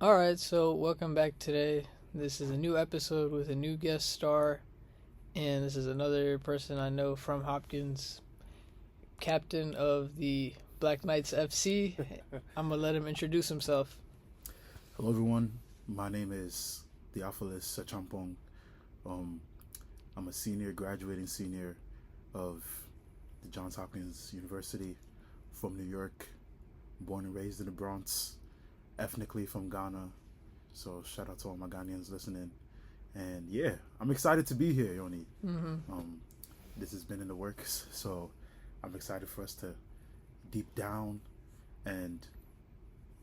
All right, so welcome back today. This is a new episode with a new guest star, and this is another person I know from Hopkins, captain of the Black Knights FC. I'm gonna let him introduce himself. Hello, everyone. My name is Theophilus Acheampong. I'm a graduating senior of the Johns Hopkins University from New York, born and raised in the Bronx, ethnically from Ghana. So shout out to all my Ghanians listening. And yeah, I'm excited to be here, Yoni. This has been in the works, so I'm excited for us to deep down and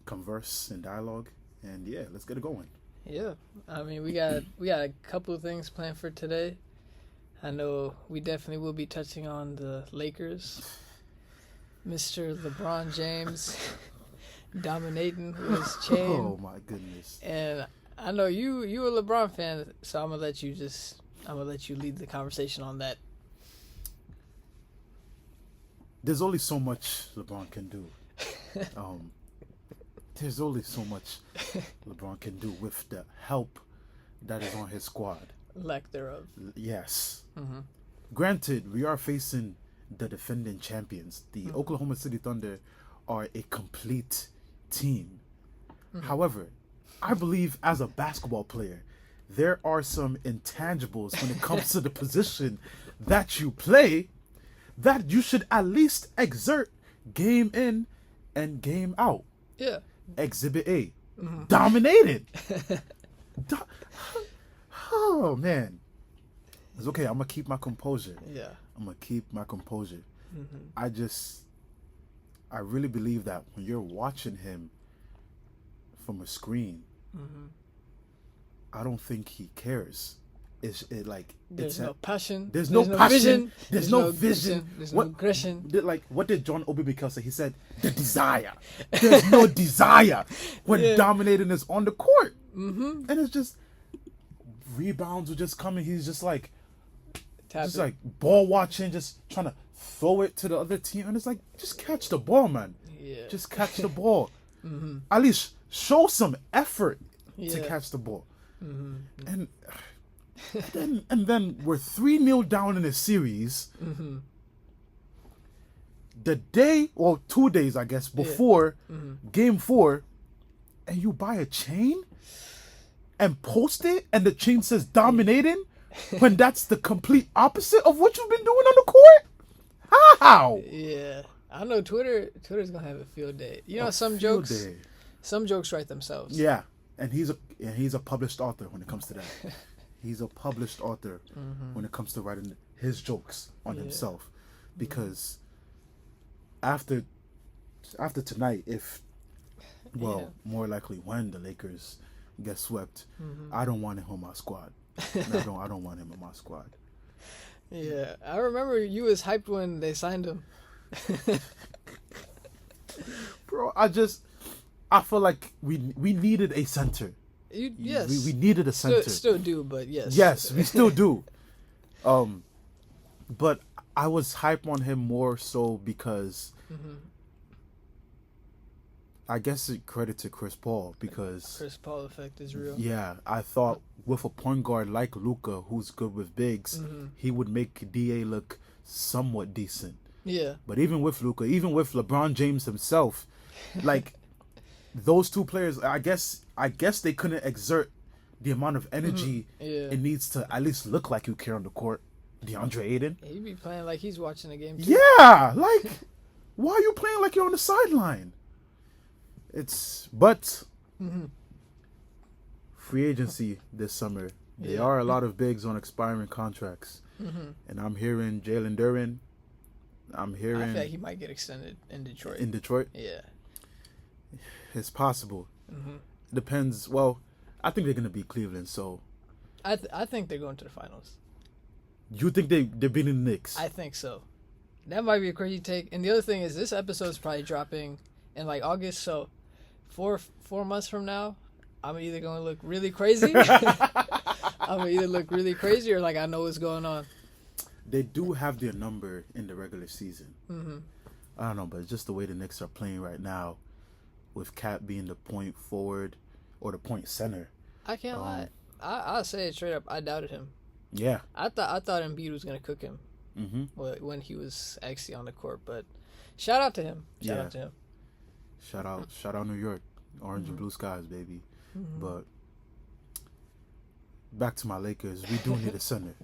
converse and dialogue. And yeah, let's get it going. Yeah, I mean we got a couple of things planned for today. I know we definitely will be touching on the Lakers, Mr. LeBron James dominating with his chain. Oh my goodness! And I know you a LeBron fan, so I'm gonna let you lead the conversation on that. There's only so much LeBron can do. There's only so much LeBron can do with the help that is on his squad. Lack thereof. Yes. Granted, we are facing the defending champions. The Oklahoma City Thunder are a complete team. However, I believe as a basketball player, there are some intangibles when it comes to the position that you play that you should at least exert game in and game out. Yeah. Exhibit A. Dominated. Oh, man. It's okay. I'm going to keep my composure. Yeah. I'm going to keep my composure. I really believe that when you're watching him from a screen, I don't think he cares. There's no passion. There's no passion. Vision. There's no vision. There's no aggression. What did John Obi Mikel say? He said, the desire. There's no desire when dominating is on the court. And it's just, rebounds are just coming. He's just like, ball watching, just trying to throw it to the other team. And it's like, just catch the ball, man. Yeah. Just catch the ball. At least show some effort to catch the ball. And then we're 3-0 down in the series. The day, or 2 days, I guess, before game 4, and you buy a chain and post it, and the chain says dominating, when that's the complete opposite of what you've been doing on the court? How? Yeah. I know Twitter's gonna have a field day. You know, some jokes write themselves. Yeah. And he's a published author when it comes to that. He's a published author when it comes to writing his jokes on himself. Because after tonight, more likely when the Lakers get swept, I don't want him on my squad. I don't want him on my squad. Yeah, I remember you was hyped when they signed him. Bro, I feel like we needed a center. Yes. We needed a center. Still do, but yes. Yes, we still do. But I was hype on him more so because I guess it credit to Chris Paul, because Chris Paul effect is real. Yeah, I thought with a point guard like Luka, who's good with bigs, he would make DA look somewhat decent. Yeah. But even with Luka, even with LeBron James himself, like those two players, I guess they couldn't exert the amount of energy it needs to at least look like you care on the court. DeAndre Ayton. He be playing like he's watching the game too. Yeah, like why are you playing like you're on the sideline? But free agency this summer. There are a lot of bigs on expiring contracts. And I'm hearing Jalen Duren. I feel like he might get extended in Detroit. In Detroit? Yeah. It's possible. Depends. Well, I think they're going to beat Cleveland, so. I think they're going to the finals. You think they're beating the Knicks? I think so. That might be a crazy take. And the other thing is, this episode is probably dropping in like August, so 4 months from now, I'm either going to look really crazy. I'm going to either look really crazy or like I know what's going on. They do have their number in the regular season. I don't know, but it's just the way the Knicks are playing right now, with Cat being the point forward, or the point center. I can't lie. I'll say it straight up. I doubted him. Yeah. I thought Embiid was gonna cook him Mm-hmm. when he was actually on the court. But shout out to him. Shout out to him. Shout out New York, orange and blue skies, baby. But back to my Lakers, we do need a center.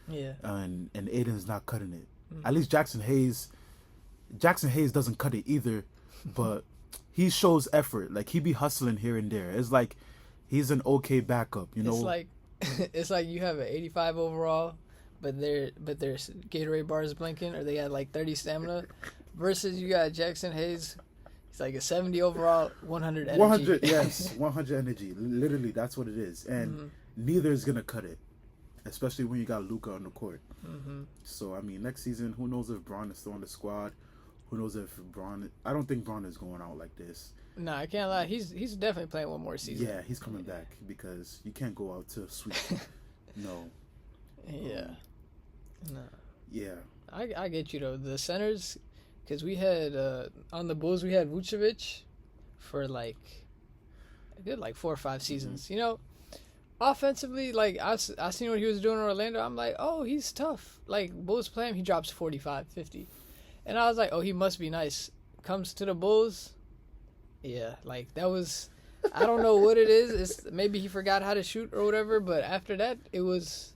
Yeah. And Aiden's not cutting it. At least Jackson Hayes doesn't cut it either, but he shows effort. Like, he be hustling here and there. It's like he's an okay backup, you know. It's like you have an 85 overall, but their Gatorade bar is blinking, or they got like 30 stamina, versus you got Jackson Hayes. He's like a 70 overall, 100 energy. 100, yes, 100 energy. Literally, that's what it is. And neither is gonna cut it, especially when you got Luka on the court. So I mean, next season, who knows if Bron is still on the squad? Who knows if Bron? I don't think Bron is going out like this. No, I can't lie. He's definitely playing one more season. Yeah, he's coming back because you can't go out to sweep. No. Yeah. No. Yeah. I get you though. The centers, because we had on the Bulls we had Vucevic for like a good 4 or 5 seasons. You know, offensively, like I seen what he was doing in Orlando. I'm like, oh, he's tough. Like, Bulls play him, he drops 45, 50, and I was like, oh, he must be nice. Comes to the Bulls. Yeah, like that was, I don't know what it is. It's maybe he forgot how to shoot or whatever. But after that, it was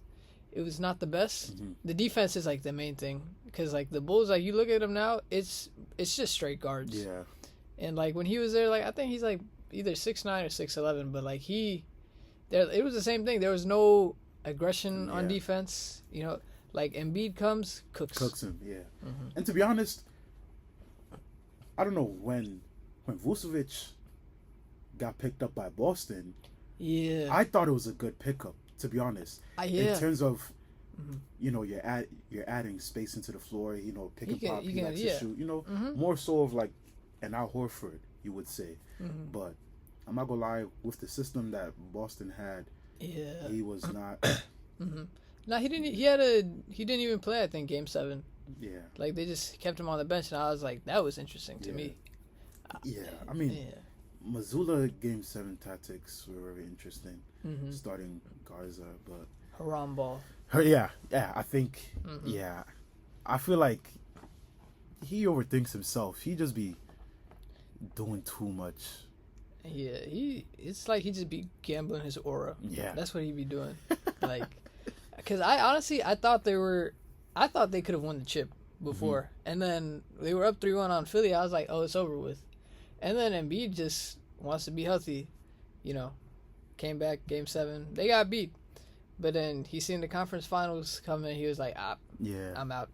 not the best. The defense is like the main thing, because like the Bulls, like you look at them now, it's just straight guards. Yeah. And like when he was there, like I think he's like either 6'9" or 6'11", but like it was the same thing. There was no aggression on defense. You know, like Embiid cooks him. Yeah. And to be honest, I don't know when Vucevic got picked up by Boston, I thought it was a good pickup, to be honest. In terms of, you know, you're adding space into the floor, you know, pick and pop, he likes to shoot, you know, more so of like an Al Horford, you would say. But I'm not gonna lie, with the system that Boston had, he was not. No, he didn't. He didn't even play, I think, Game 7. Yeah. Like they just kept him on the bench, and I was like, that was interesting to me. Yeah, I mean, Missoula Game 7 tactics were very interesting. Starting Garza, but Haram ball. I think, I feel like he overthinks himself. He just be doing too much. Yeah, it's like he just be gambling his aura. Yeah, that's what he be doing. Like, because I thought they could have won the chip before, and then they were up 3-1 on Philly. I was like, oh, it's over with. And then Embiid just wants to be healthy, you know. Came back Game 7. They got beat. But then he seen the conference finals coming. He was like, I'm out.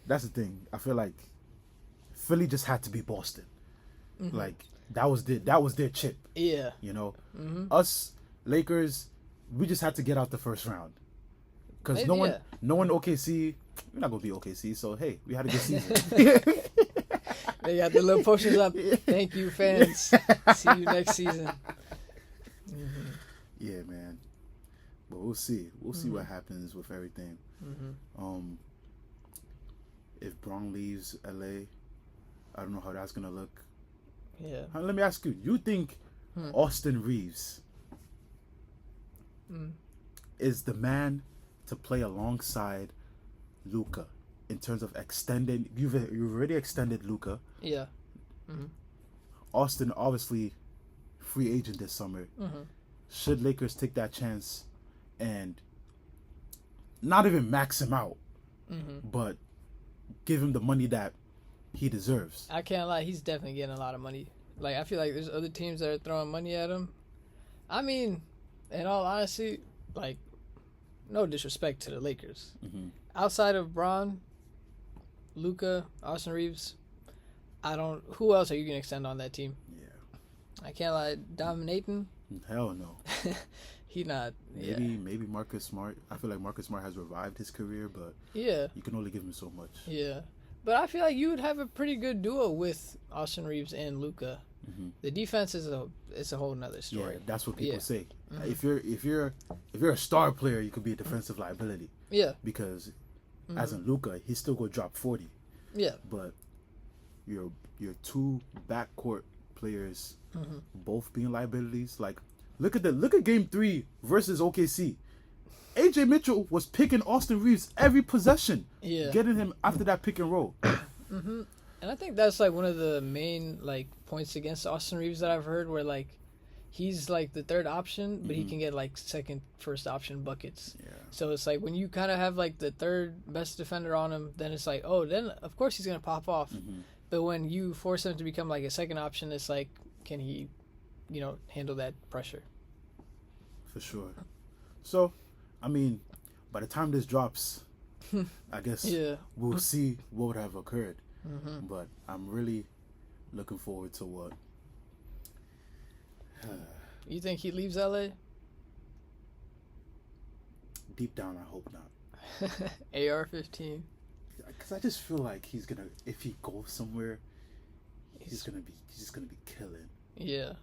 That's the thing. I feel like Philly just had to beat Boston. Like, that was their chip. Yeah. You know? Us, Lakers, we just had to get out the first round. Because no one OKC, we're not going to be OKC. So, hey, we had a good season. They got the little posters up. Thank you, fans. See you next season. Yeah, man. But we'll see. We'll see what happens with everything. If Bron leaves LA, I don't know how that's gonna look. Yeah. Let me ask you. You think Austin Reeves is the man to play alongside Luka? In terms of extended, you've already extended Luka. Yeah. Austin, obviously, free agent this summer. Should Lakers take that chance and not even max him out, but give him the money that he deserves? I can't lie, he's definitely getting a lot of money. Like, I feel like there's other teams that are throwing money at him. I mean, in all honesty, like, no disrespect to the Lakers. Outside of Bron, Luka, Austin Reeves, who else are you going to extend on that team? Yeah. I can't lie, dominating? Hell no. He not. Maybe Marcus Smart. I feel like Marcus Smart has revived his career, but you can only give him so much. Yeah. But I feel like you would have a pretty good duo with Austin Reeves and Luka. The defense is a whole nother story. Yeah, that's what people say. If you're a star player, you could be a defensive liability. Yeah. Because as in Luka, he's still gonna drop 40. Yeah. But your two backcourt players Mm-hmm. both being liabilities. Like, look at Game 3 versus OKC. AJ Mitchell was picking Austin Reeves every possession, getting him after that pick and roll. Mm-hmm. And I think that's like one of the main like points against Austin Reeves that I've heard, where like he's like the third option, but he can get like second, first option buckets. Yeah. So it's like when you kind of have like the third best defender on him, then it's like, oh, then of course he's gonna pop off. But when you force him to become like a second option, it's like, can he, handle that pressure? For sure. So, I mean, by the time this drops, I guess we'll see what would have occurred. But I'm really looking forward to what. You think he leaves LA? Deep down, I hope not. AR-15. Because I just feel like he's gonna, if he goes somewhere, he's just gonna be killing. Yeah.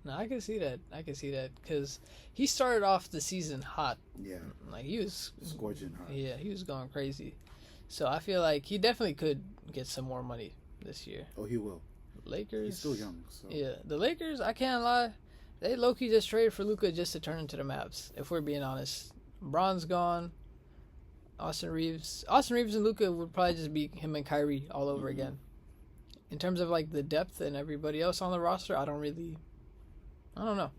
No, I can see that. Because he started off the season hot. Yeah. Like, he was scorching hot. Yeah, he was going crazy. So I feel like he definitely could get some more money this year. Oh, he will. Lakers. He's still young. So. Yeah, the Lakers, I can't lie, they low-key just traded for Luka just to turn into the Mavs, if we're being honest. Bron's gone. Austin Reeves and Luka would probably just be him and Kyrie all over again. In terms of like the depth and everybody else on the roster, I don't know.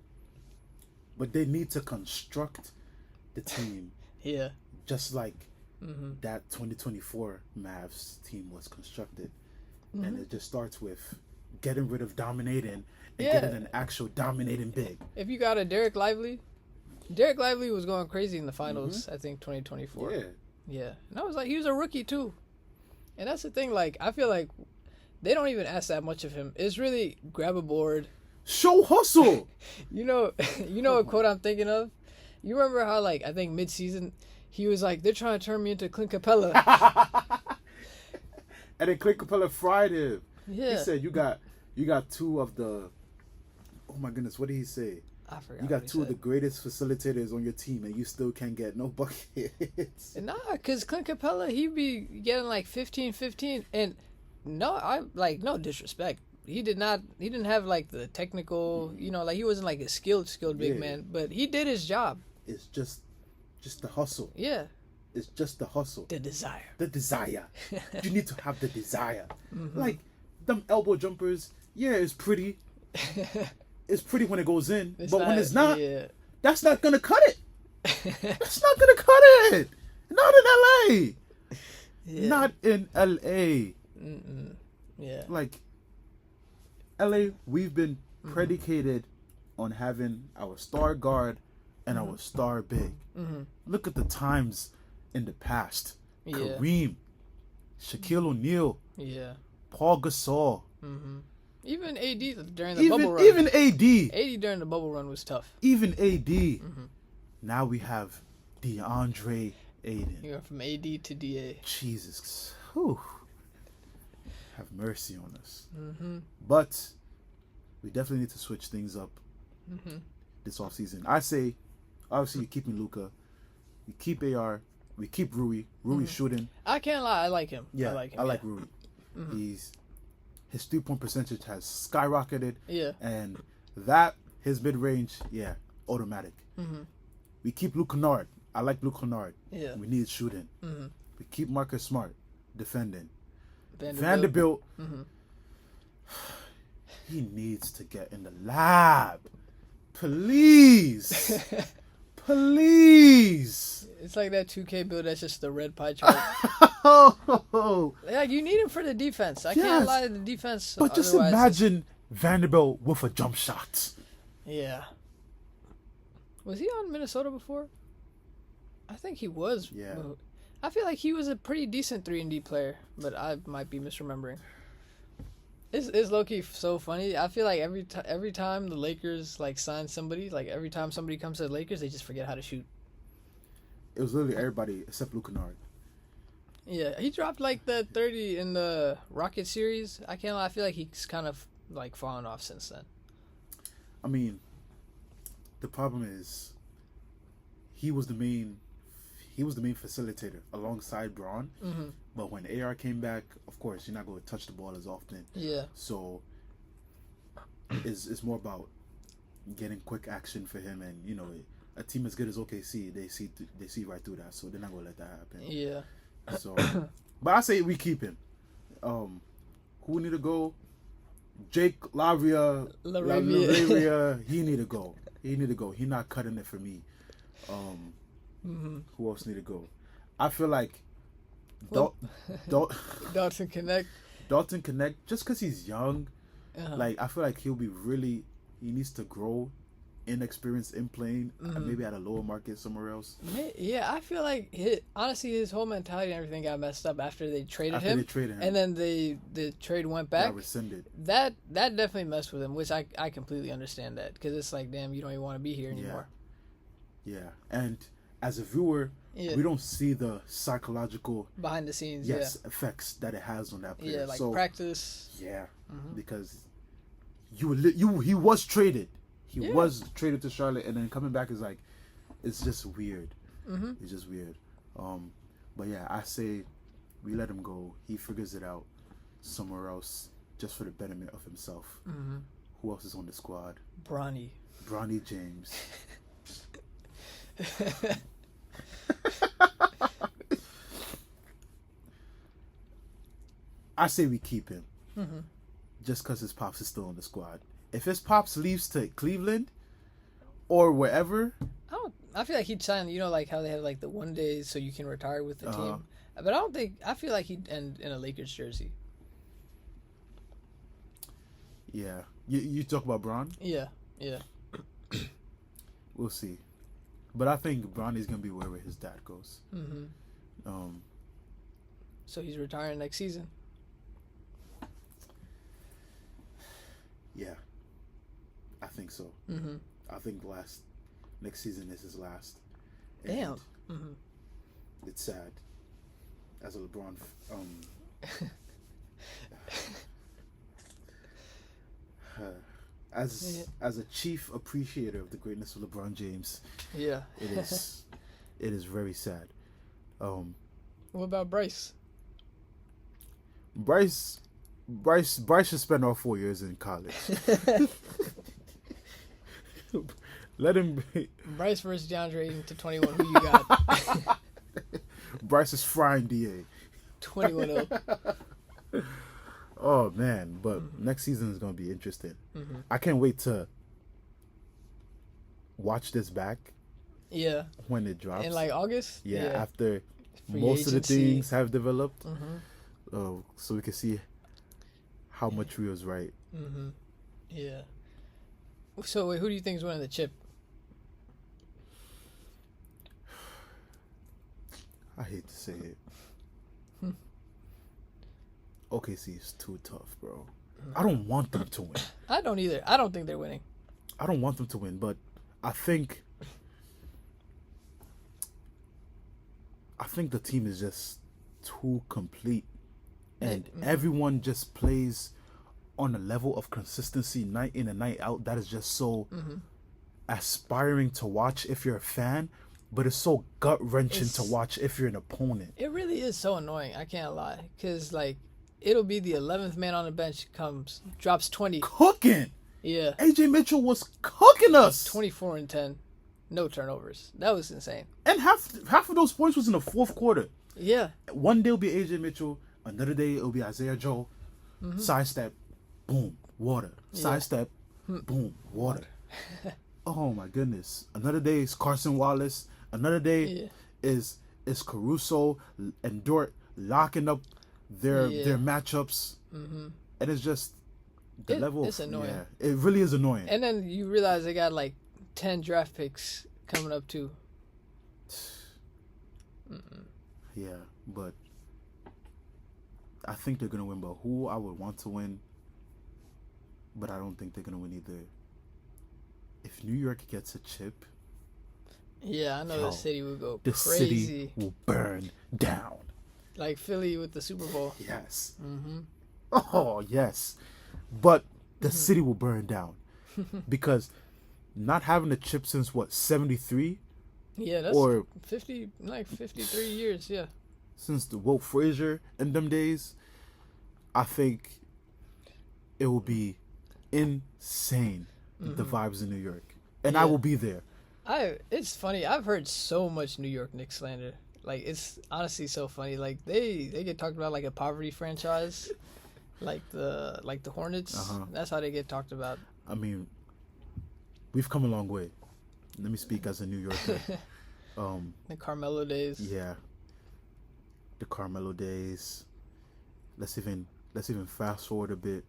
But they need to construct the team. Yeah. Just like that 2024 Mavs team was constructed. And it just starts with getting rid of dominating and getting an actual dominating big. If you got a Derek Lively was going crazy in the finals, I think 2024. Yeah. And I was like, he was a rookie too. And that's the thing, like, I feel like they don't even ask that much of him. It's really grab a board. Show hustle. You know what quote I'm thinking of? You remember how, like, I think mid-season, he was like, they're trying to turn me into Clint Capella. And then Clint Capella fried him. Yeah. He said, you got two of the, oh my goodness, what did he say? I forgot. You got two of the greatest facilitators on your team, and you still can't get no buckets. Nah, because Clint Capella, he'd be getting like 15, and no disrespect. He didn't have like the technical, like he wasn't like a skilled big man, but he did his job. It's just the hustle. Yeah. It's just the hustle. The desire. You need to have the desire. Like, them elbow jumpers, it's pretty. It's pretty when it goes in. When it's not, that's not going to cut it. That's not going to cut it. Not in L.A. Yeah. Not in L.A. Yeah. Like, L.A., we've been predicated on having our star guard and our star big. Look at the times in the past. Kareem, Shaquille O'Neal, Paul Gasol. Even AD during the bubble run. Even AD. AD during the bubble run was tough. Even AD. Now we have DeAndre Ayton. You went from AD to DA. Jesus. Whew. Have mercy on us. But we definitely need to switch things up this offseason. I say, obviously, you're keeping Luka. You keep AR. We keep Rui. Rui's shooting. I can't lie. I like him. Yeah, I like Rui. His 3-point percentage has skyrocketed. Yeah. And his mid-range, automatic. We keep Luke Kennard. I like Luke Kennard. Yeah. We need shooting. We keep Marcus Smart defending. Vanderbilt. He needs to get in the lab. Please. Please. It's like that 2K build that's just the red pie chart. Like, you need him for the defense. I can't lie to the defense. But just imagine Vanderbilt with a jump shot. Yeah. Was he on Minnesota before? I think he was. Yeah. I feel like he was a pretty decent 3-and-D player, but I might be misremembering. It's low-key so funny. I feel like every time the Lakers like sign somebody, like every time somebody comes to the Lakers, they just forget how to shoot. It was literally everybody except Luke Kennard. Yeah, he dropped like the 30 in the Rocket series. I can't lie. I feel like he's kind of like fallen off since then. I mean, the problem is he was the main facilitator alongside Braun. But when AR came back, of course, you're not going to touch the ball as often. Yeah. So is more about getting quick action for him, and you know, a team as good as OKC, they see right through that, so they're not gonna let that happen. Yeah. So, but I say we keep him. Who need to go? Jake LaRavia, he need to go. He not cutting it for me. Who else need to go? I feel like Dalton Connect. Dalton Connect, just because he's young, like I feel like he needs to grow in experience in playing, maybe at a lower market somewhere else. Yeah, I feel like honestly his whole mentality and everything got messed up after they traded him. And then the trade went back. Got rescinded. That definitely messed with him, which I completely understand that, because it's like, damn, you don't even want to be here anymore. Yeah, and as a viewer, we don't see the psychological behind the scenes effects that it has on that player. Yeah, like practice. Yeah, because he was traded. He was traded to Charlotte, and then coming back is like, it's just weird. It's just weird. But yeah, I say we let him go. He figures it out somewhere else, just for the betterment of himself. Who else is on the squad? Bronny James. I say we keep him, just because his pops is still on the squad. If his pops leaves to Cleveland or wherever, I feel like he'd sign. You know, like how they have like the 1 day so you can retire with the team. But I feel like he'd end in a Lakers jersey. Yeah, you talk about Bron? Yeah. We'll see, but I think Bronny's gonna be wherever his dad goes. So he's retiring next season. Yeah, I think so. I think next season is his last. Damn. It's sad. As a LeBron, as a chief appreciator of the greatness of LeBron James, it is very sad. What about Bryce? Bryce should spend all 4 years in college. Let him be. Bryce versus DeAndre Ayton to 21. Who you got? Bryce is frying DA. 21-0. Oh man, but next season is gonna be interesting. I can't wait to watch this back. Yeah. When it drops in like August. Yeah. After most of the things have developed, so we can see how much we was right. Yeah. So wait, who do you think is winning the chip? I hate to say it. OKC is too tough, bro. I don't want them to win. I don't either. I don't think they're winning. I don't want them to win, but I think the team is just too complete, and everyone just plays on a level of consistency night in and night out that is just so aspiring to watch if you're a fan, but it's so gut-wrenching to watch if you're an opponent. It really is so annoying, I can't lie, because like it'll be the 11th man on the bench drops 20. Cooking! Yeah. AJ Mitchell was cooking us! 24 and 10. No turnovers. That was insane. And half of those points was in the fourth quarter. Yeah. One day it'll be AJ Mitchell, another day it'll be Isaiah Joe. Sidestep, boom, water. Sidestep, boom, water. Oh my goodness. Another day is Carson Wallace. Another day is Caruso and Dort locking up their matchups. And it's just the level. It's annoying. Yeah, it really is annoying. And then you realize they got like 10 draft picks coming up too. Yeah, but I think they're gonna win. But who I would want to win, but I don't think they're gonna win either. If New York gets a chip, I know the city will go the crazy. City will burn down. Like Philly with the Super Bowl. Yes. Oh yes, but the city will burn down because not having a chip since what 73. Yeah, that's or 53 years. Yeah. Since the Walt Frazier in them days, I think it will be insane. The Mm-hmm. vibes in New York, and I Yeah. will be there. It's funny. I've heard so much New York Knicks slander. Like it's honestly so funny. Like they get talked about like a poverty franchise, like the Hornets. Uh-huh. That's how they get talked about. I mean, we've come a long way. Let me speak as a New Yorker. The Carmelo days. Yeah, the Carmelo days. Let's even fast forward a bit.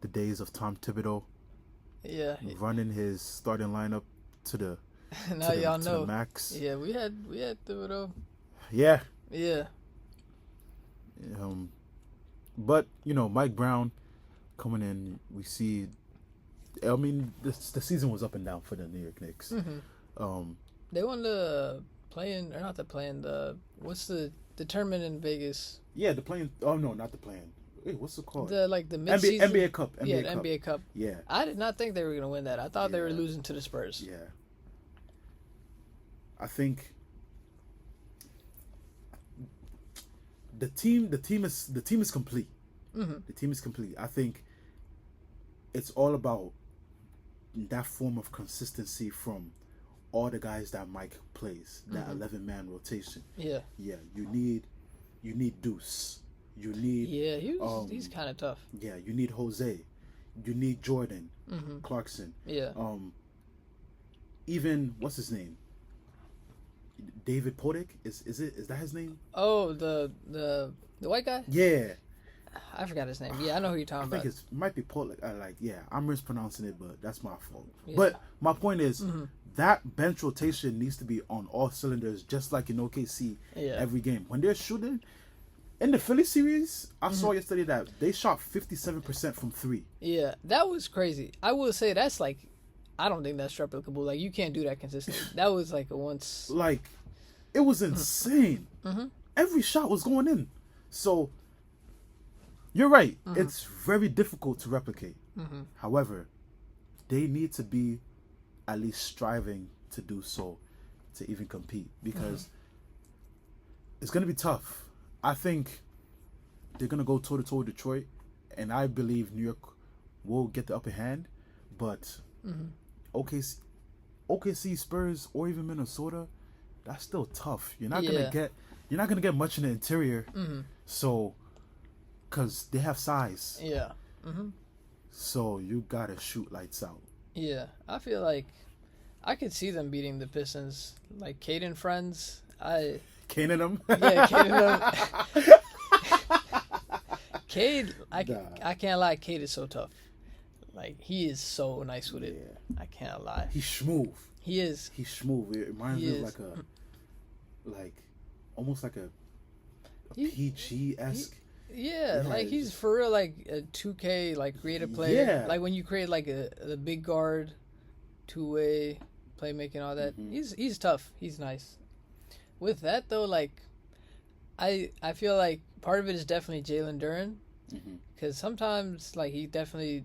The days of Tom Thibodeau Yeah. running his starting lineup to the Now y'all to know. the max. Yeah, we had Thibodeau. Yeah. Yeah. But Mike Brown coming in, we see. I mean, the season was up and down for the New York Knicks. Mm-hmm. They won the play-in, or not the play-in, what's the tournament in Vegas? Yeah, the playing. Oh no, not the playing. Wait, what's it called? The mid-season NBA Cup. NBA Cup. NBA Cup. Yeah. I did not think they were gonna win that. I thought they were losing to the Spurs. Yeah. I think the team is complete. Mm-hmm. The team is complete. I think it's all about that form of consistency from all the guys that Mike plays. That 11-man rotation. Yeah. Yeah. You need Deuce. You need. Yeah, he's kind of tough. Yeah. You need Jose. You need Jordan. Mm-hmm. Clarkson. Yeah. Even what's his name? David Podik is that his name? Oh, the white guy? Yeah. I forgot his name. Yeah, I know who you're talking about. I think it might be Podik. I'm mispronouncing it, but that's my fault. Yeah. But my point is that bench rotation needs to be on all cylinders, just like in OKC. Yeah. Every game when they're shooting. In the Philly series, I saw yesterday that they shot 57% from 3. Yeah, that was crazy. I will say that's like, I don't think that's replicable. Like, you can't do that consistently. That was like a once. Like, it was insane. Every shot was going in. So, you're right. It's very difficult to replicate. However, they need to be at least striving to do so to even compete, because it's going to be tough. I think they're going to go toe-to-toe with Detroit, and I believe New York will get the upper hand, but OKC, Spurs, or even Minnesota, that's still tough. You're not gonna get much in the interior, so because they have size. Yeah. So you gotta shoot lights out. Yeah, I feel like I could see them beating the Pistons, like Cade and friends. Caning them. Yeah, Cade and them. Cade, I can't lie. Cade is so tough. Like, he is so nice with it. Yeah. I can't lie. He's smooth. He is. He's smooth. It reminds me of almost like a PG-esque. Yeah, like he's for real, like a 2K like creative player. Yeah. Like when you create like the big guard, 2-way playmaking, all that. He's tough. He's nice. With that though, like I feel like part of it is definitely Jalen Duren, because sometimes like he's definitely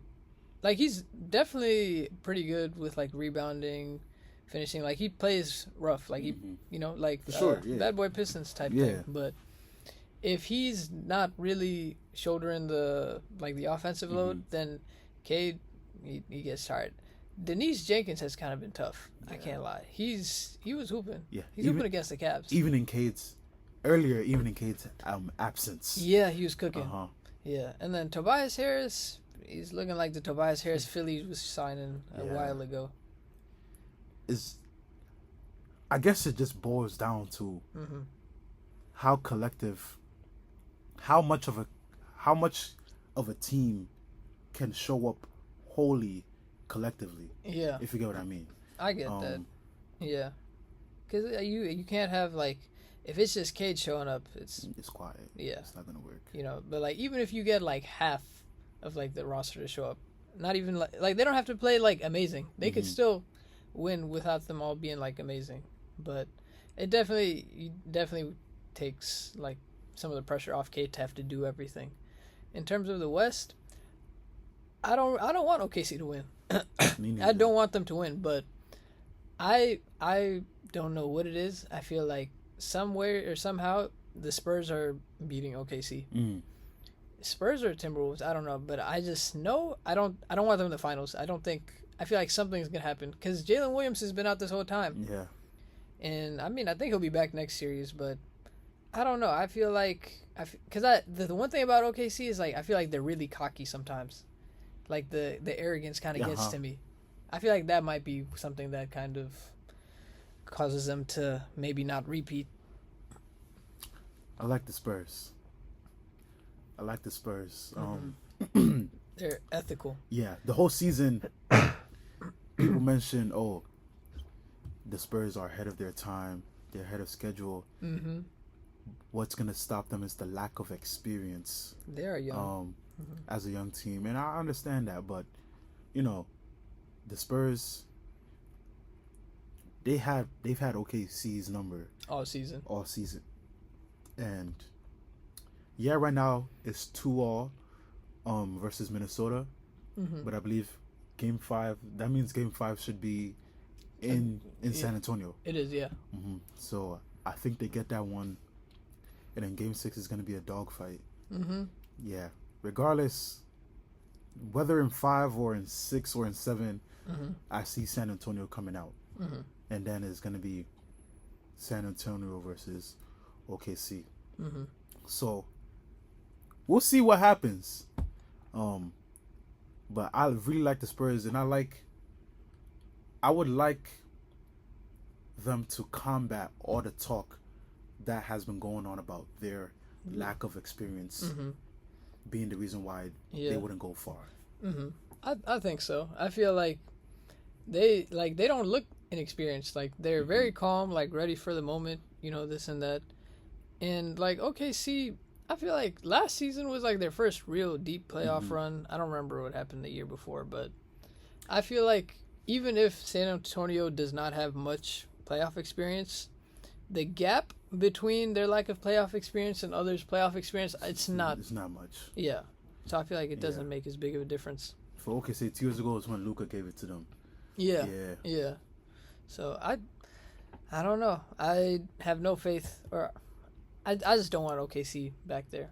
pretty good with like rebounding, finishing. Like he plays rough, like he like bad boy Pistons type thing. But if he's not really shouldering the offensive load, then Cade he gets tired. Denise Jenkins has kind of been tough. I can't lie. He was hooping. Yeah, he's hooping against the Cavs. Even in Cade's absence. Yeah, he was cooking. Yeah, and then Tobias Harris, he's looking like the Tobias Harris Philly was signing a while ago. I guess it just boils down to how collective, how much of a team can show up wholly collectively. Yeah, if you get what I mean. I get that. Yeah, because you can't have like, if it's just Cade showing up, it's quiet. Yeah, it's not gonna work. But like even if you get like half of like the roster to show up, not even like they don't have to play like amazing. They could still win without them all being like amazing. But it definitely takes like some of the pressure off Cade to have to do everything. In terms of the West, I don't want OKC to win. I don't want them to win, but I don't know what it is. I feel like somewhere or somehow the Spurs are beating OKC. Spurs or Timberwolves, I don't know, but I just know I don't want them in the finals. I feel like something's gonna happen because Jalen Williams has been out this whole time. Yeah. And I mean, I think he'll be back next series, but I don't know. I feel like the one thing about OKC is like I feel like they're really cocky sometimes. Like the arrogance kind of gets to me. I feel like that might be something that kind of causes them to maybe not repeat. I like the Spurs. They're ethical. Yeah, the whole season, people mention, the Spurs are ahead of their time. They're ahead of schedule. Mm-hmm. What's going to stop them is the lack of experience. They are young. As a young team. And I understand that, but, the Spurs, they've had OKC's number. All season. And, yeah, right now it's 2-2 versus Minnesota. Mm-hmm. But I believe Game 5, that means Game 5 should be in San Antonio. It is, yeah. Mm-hmm. So I think they get that one. And then Game 6 is going to be a dogfight. Mm-hmm. Yeah. Regardless, whether in 5 or in 6 or in 7, I see San Antonio coming out. Mm-hmm. And then it's going to be San Antonio versus OKC. Mm-hmm. So we'll see what happens. But I really like the Spurs, and I would like them to combat all the talk that has been going on about their lack of experience being the reason why they wouldn't go far. Mm-hmm. I think so. I feel like they don't look inexperienced. Like they're very calm, like ready for the moment, this and that. And like OKC, I feel like last season was like their first real deep playoff run. I don't remember what happened the year before, but I feel like even if San Antonio does not have much playoff experience, the gap between their lack of playoff experience and others' playoff experience, it's not much. Yeah. So I feel like it doesn't make as big of a difference. For OKC, 2 years ago was when Luka gave it to them. Yeah. So I don't know. I have no faith, or I just don't want OKC back there.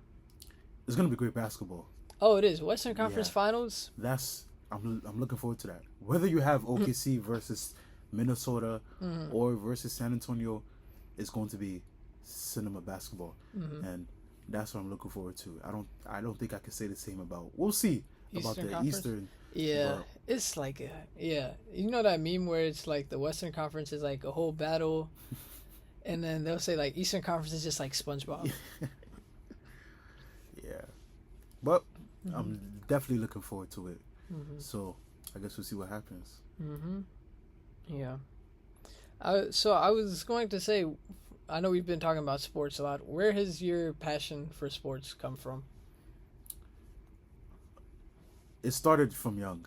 It's gonna be great basketball. Oh, it is. Western Conference Finals. I'm looking forward to that. Whether you have OKC versus Minnesota or versus San Antonio, it's going to be cinema basketball, and that's what I'm looking forward to. I don't think I can say the same about. We'll see about the Conference? Eastern. Yeah, it's like you know that meme where it's like the Western Conference is like a whole battle, and then they'll say like Eastern Conference is just like SpongeBob. Yeah, but I'm definitely looking forward to it. So I guess we'll see what happens. Yeah. So I was going to say, I know we've been talking about sports a lot. Where has your passion for sports come from? It started from young.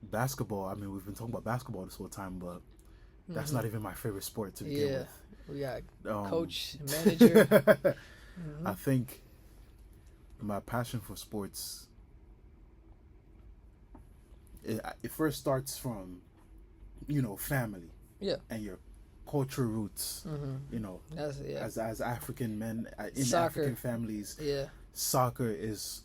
Basketball. I mean, we've been talking about basketball this whole time, but that's not even my favorite sport to begin with. We got coach, manager. I think my passion for sports, it first starts from, family. Yeah. And your cultural roots. As African men in soccer. African families. Yeah. Soccer is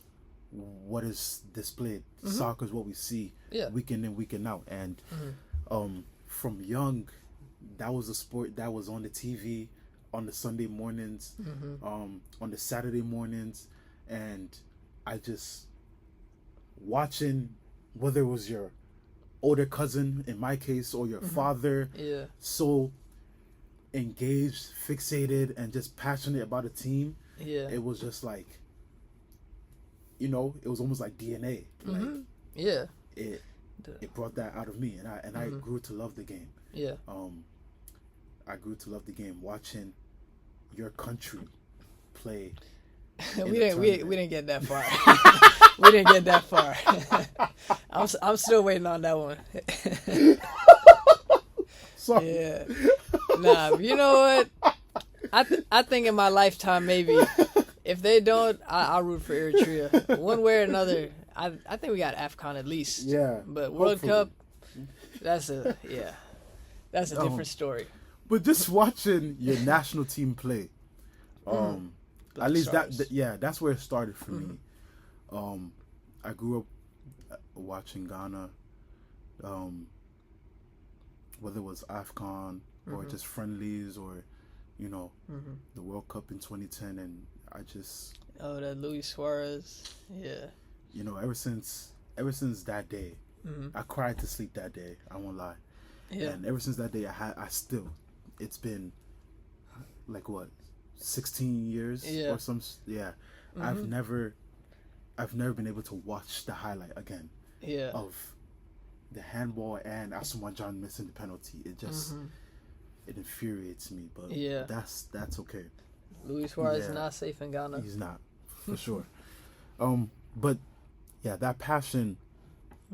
what is displayed. Soccer is what we see week in and week out. And from young, that was a sport that was on the TV on the Sunday mornings, on the Saturday mornings, and I just watching, whether it was your older cousin in my case or your father, so engaged, fixated, and just passionate about a team. It was just like, it was almost like DNA. It brought that out of me, and I grew to love the game. I grew to love the game, watching your country play. we didn't get that far. We didn't get that far. I'm still waiting on that one. Sorry. Yeah. Nah, you know what? I think in my lifetime maybe. If they don't, I'll root for Eritrea. One way or another. I think we got AFCON at least. Yeah. But World Cup, that's a different story. But just watching your national team play, Black at least stars. that's where it started for me. I grew up watching Ghana, whether it was AFCON or just friendlies or, the World Cup in 2010, and I just that Luis Suarez, yeah. Ever since that day, I cried to sleep that day. I won't lie. Yeah. And ever since that day, it's been like what, 16 years or some. Yeah, I've never been able to watch the highlight again. Yeah. Of the handball and Asamoah Gyan missing the penalty. It just it infuriates me, but that's okay. Luis Suarez is not safe in Ghana. He's not, for sure. But yeah, that passion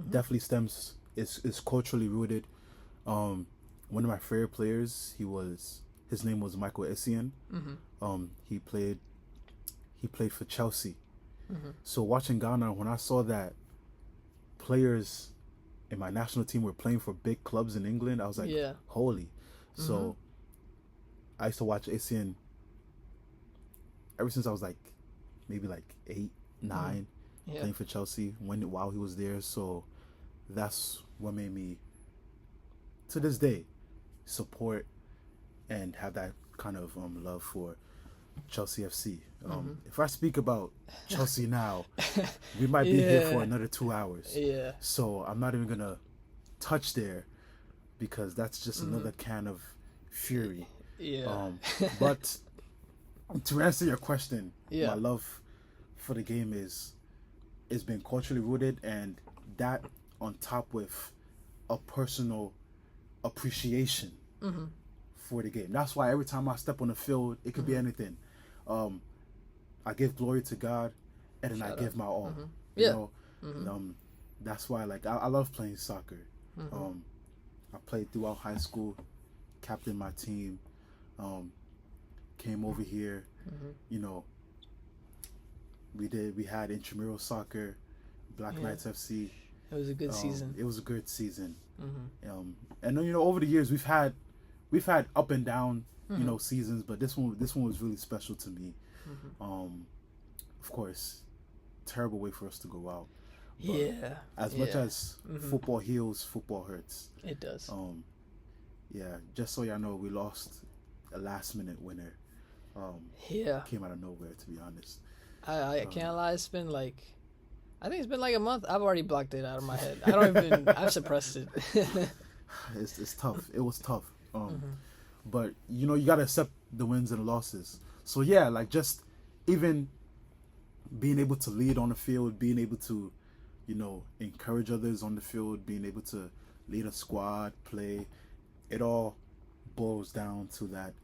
definitely stems is culturally rooted. One of my favorite players, his name was Michael Essien. He played for Chelsea. So watching Ghana, when I saw that players in my national team were playing for big clubs in England, I was like, holy. So I used to watch Essien ever since I was maybe 8, 9, playing for Chelsea while he was there. So that's what made me, to this day, support and have that kind of love for Chelsea FC. If I speak about Chelsea now, we might be here for another 2 hours. Yeah. So I'm not even gonna touch there because that's just another can of fury. Yeah. But to answer your question, my love for the game is been culturally rooted, and that on top with a personal appreciation for the game. That's why every time I step on the field, it could be anything. I give glory to God, and then I give my all. You know, that's why I love playing soccer. I played throughout high school, captained my team, came over here. We had intramural soccer, Black Knights FC. It was a good season. It was a good season. And over the years we've had up and down seasons, but this one was really special to me. Of course, terrible way for us to go out. But as much as football heals, football hurts. It does. Just so y'all know, we lost a last minute winner. Came out of nowhere, to be honest. I can't lie. It's been I think it's been a month. I've already blocked it out of my head. I've suppressed it. It's tough. It was tough. But you gotta accept the wins and the losses. So just even being able to lead on the field, being able to, encourage others on the field, being able to lead a squad, play, it all boils down to that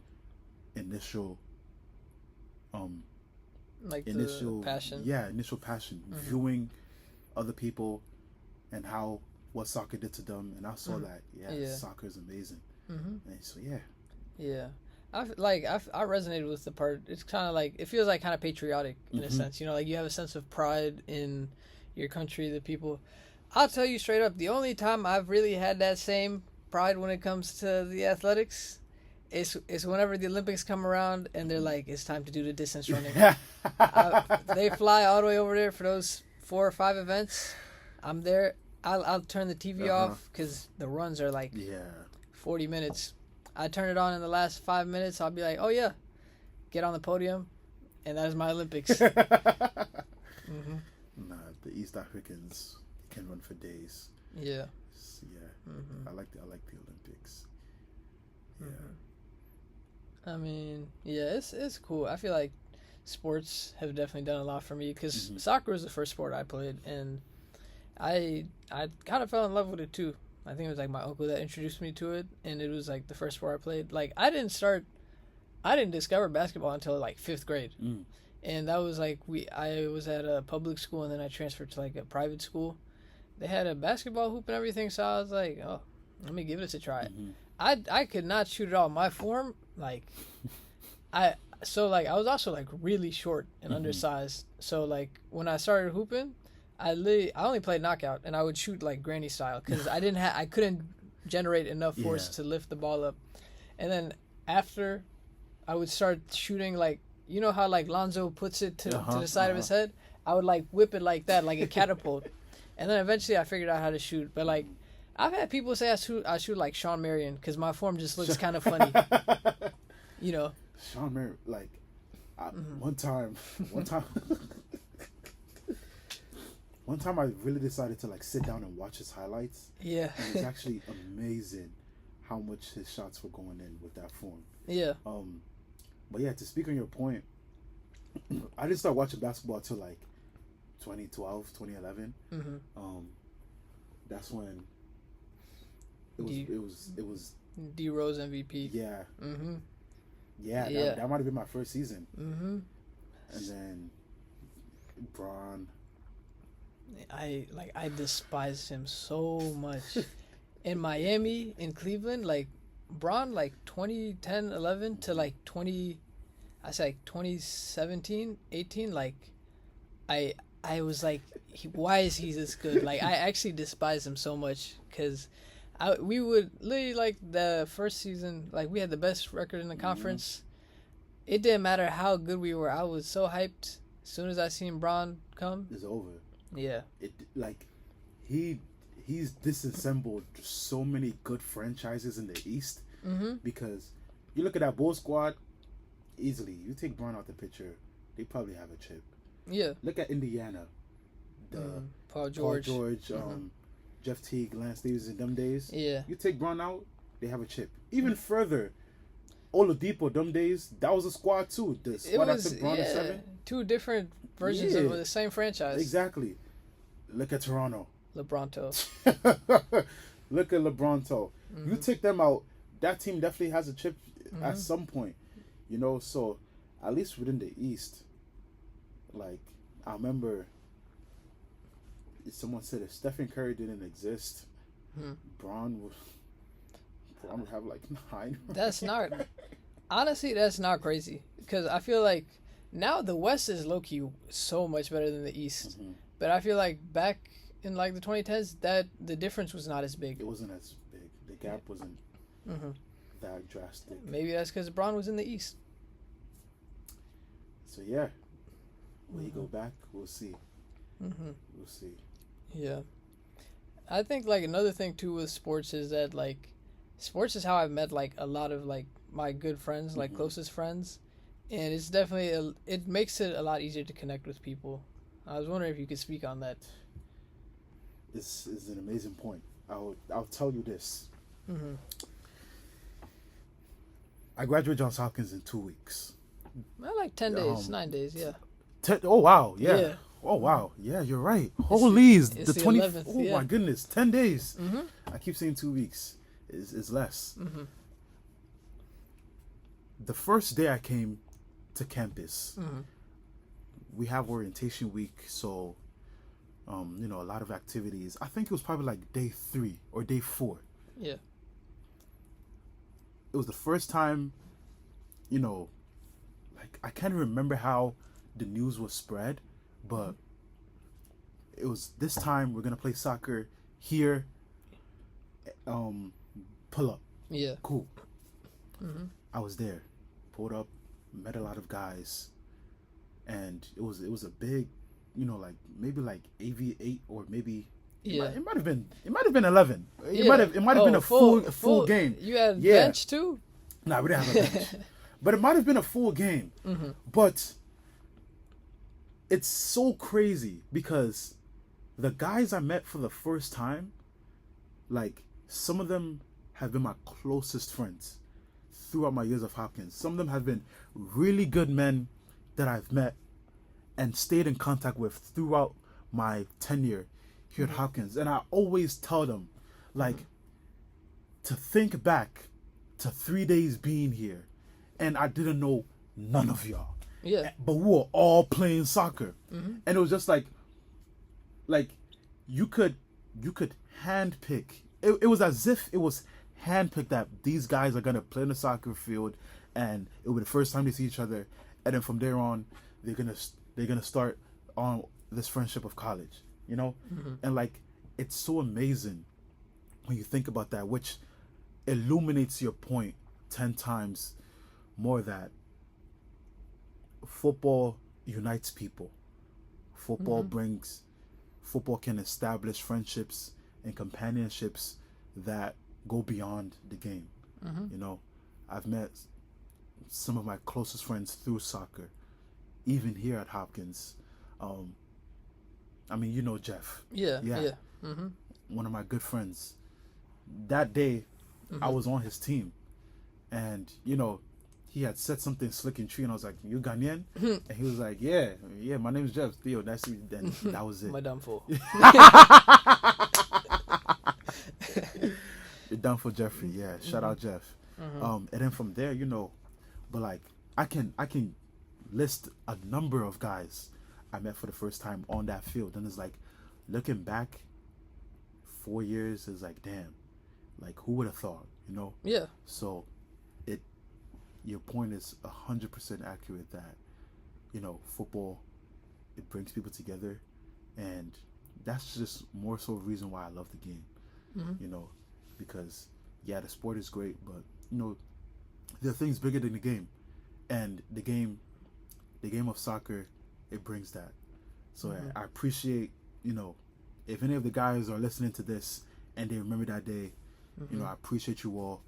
initial initial passion. Initial passion. Viewing other people and what soccer did to them, and I saw that soccer is amazing. And so I resonated with the part. It's kind of it feels kind of patriotic in a sense. You have a sense of pride in your country, the people. I'll tell you straight up, the only time I've really had that same pride when it comes to the athletics is whenever the Olympics come around and they're it's time to do the distance running. They fly all the way over there for those 4 or 5 events. I'm there. I'll turn the TV off because the runs are 40 minutes. I turn it on in the last 5 minutes. I'll be like, oh yeah, get on the podium, and that is my Olympics. Nah, the East Africans can run for days. Yeah. I like the Olympics. I mean, it's cool. I feel like sports have definitely done a lot for me because soccer was the first sport I played, and I kind of fell in love with it too. I think it was my uncle that introduced me to it, and it was the first sport I played. I didn't discover basketball until 5th grade. And that was I was at a public school, and then I transferred to a private school. They had a basketball hoop and everything, so I was like, oh, let me give this a try. I could not shoot at all. My form, I was also really short and undersized. So when I started hooping, I only played knockout, and I would shoot granny style because I couldn't generate enough force to lift the ball up. And then after, I would start shooting you know how like Lonzo puts it to the side of his uh-huh. head? I would like whip it like that, like a catapult. And then eventually I figured out how to shoot. But like, I've had people say I shoot like Sean Marion because my form just looks kind of funny. You know. Sean Marion, like, Mm-hmm. one time, one time I really decided to like sit down and watch his highlights. Yeah. And it's actually amazing how much his shots were going in with that form. Yeah. But yeah, to speak on your point, I didn't start watching basketball till like 2012, 2011. Mm-hmm. That's when it was D Rose MVP. yeah. Mm-hmm. Yeah, Yeah. that might have been my first season. Mm-hmm. And then Braun. I despise him so much. In Miami, in Cleveland, like Braun, like 2010, 11 to like 20, I say like 2017, 18, like I was like, why is he this good? Like I actually despise him so much because we would literally like the first season, like we had the best record in the conference. It didn't matter how good we were. I was so hyped as soon as I seen Braun come. It's over. Yeah. It like he's disassembled so many good franchises in the East because you look at that Bull squad, easily you take Braun out the picture, they probably have a chip. Yeah. Look at Indiana, Paul George, Jeff Teague, Lance Davis in them days. Yeah. You take Braun out, they have a chip. Even further, Oladipo, them days, that was a squad too. The squad that took Braun to 7. Two different versions of the same franchise. Exactly. Look at Toronto. LeBronto. Look at LeBronto. You take them out, that team definitely has a chip at some point. You know, so at least within the East, like I remember someone said if Stephen Curry didn't exist, Braun would have like 9. That's not honestly that's not crazy because I feel like now the West is low key so much better than the East, but I feel like back in like the 2010s that the difference was not as big. It wasn't as big. The gap wasn't that drastic. Maybe that's because Braun was in the East. So yeah, when you go back, we'll see. We'll see. Yeah, I think like another thing too with sports is that like sports is how I've met like a lot of like my good friends, like closest friends, and it's definitely it makes it a lot easier to connect with people. I was wondering if you could speak on that. This is an amazing point. I'll tell you this. I graduated Johns Hopkins in 2 weeks. Well, like 10 days, 9 days, yeah. Oh wow, yeah. Oh wow, yeah. You're right. Holy, it's the the 20. 11th, Oh yeah. my goodness, 10 days. I keep saying 2 weeks. Is less. The first day I came to campus, we have orientation week, so you know, a lot of activities. I think it was probably like day 3 or day 4. Yeah. It was the first time, you know, like I can't remember how the news was spread, but it was this time we're gonna play soccer here. Pull up. Yeah. Cool. I was there, pulled up, met a lot of guys, and it was a big, you know, like maybe like AV8 or maybe it might have been 11. It might have been a full game. You had bench too? Nah, we didn't have a bench. But it might have been a full game. But it's so crazy because the guys I met for the first time, like some of them have been my closest friends throughout my years of Hopkins. Some of them have been really good men that I've met and stayed in contact with throughout my tenure here at Hopkins. And I always tell them, like, to think back to 3 days being here and I didn't know none of y'all. Yeah. But we were all playing soccer. And it was just like you could handpick. It was as if it was handpicked that these guys are gonna play in the soccer field, and it will be the first time they see each other, and then from there on, they're gonna start on this friendship of college, you know, and like it's so amazing when you think about that, which illuminates your point 10 times more that football unites people. Football can establish friendships and companionships that go beyond the game. You know, I've met some of my closest friends through soccer, even here at Hopkins. I mean, you know Jeff. Yeah. One of my good friends. That day, I was on his team, and you know, he had said something slick and tree, and I was like, "You Ghanian?" And he was like, "Yeah, my name is Jeff. Theo, nice to meet you." Then that was it. My downfall. You're done for Jeffrey. Yeah, shout out Jeff. And then from there, you know, but like I can list a number of guys I met for the first time on that field, and it's like looking back 4 years is like, damn, like who would have thought, you know? Yeah. So your point is 100% accurate that, you know, football, it brings people together, and that's just more so a reason why I love the game. You know, because yeah, the sport is great, but you know, there are things bigger than the game, and the game of soccer, it brings that. So I appreciate, you know, if any of the guys are listening to this and they remember that day, you know, I appreciate you all.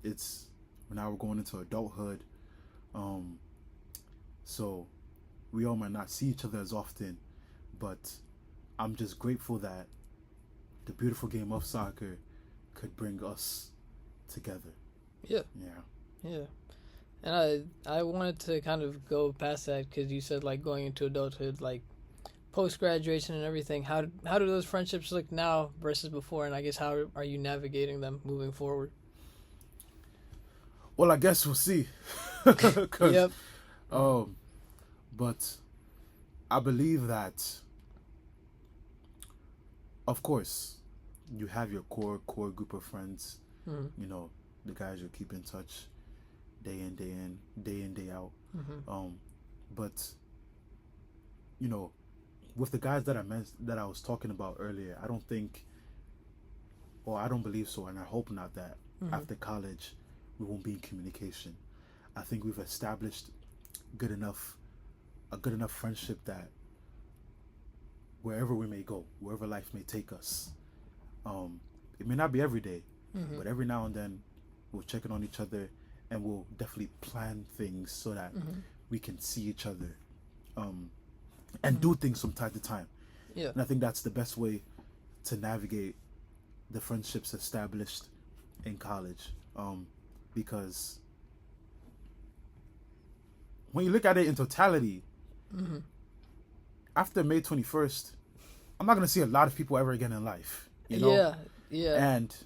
It's now we're going into adulthood, so we all might not see each other as often, but I'm just grateful that the beautiful game of soccer could bring us together. Yeah. And I wanted to kind of go past that because you said like going into adulthood, like post graduation and everything. How do those friendships look now versus before? And I guess how are you navigating them moving forward? Well, I guess we'll see. Yep. But I believe that, of course, you have your core group of friends. You know, the guys you keep in touch day in, day out. But you know, with the guys that I was talking about earlier, I don't believe so, and I hope not that after college we won't be in communication. I think we've established a good enough friendship that wherever we may go, wherever life may take us, it may not be every day, but every now and then we'll check in on each other, and we'll definitely plan things so that we can see each other, and do things from time to time. Yeah. And I think that's the best way to navigate the friendships established in college, because when you look at it in totality, after May 21st, I'm not going to see a lot of people ever again in life, you know? Yeah. And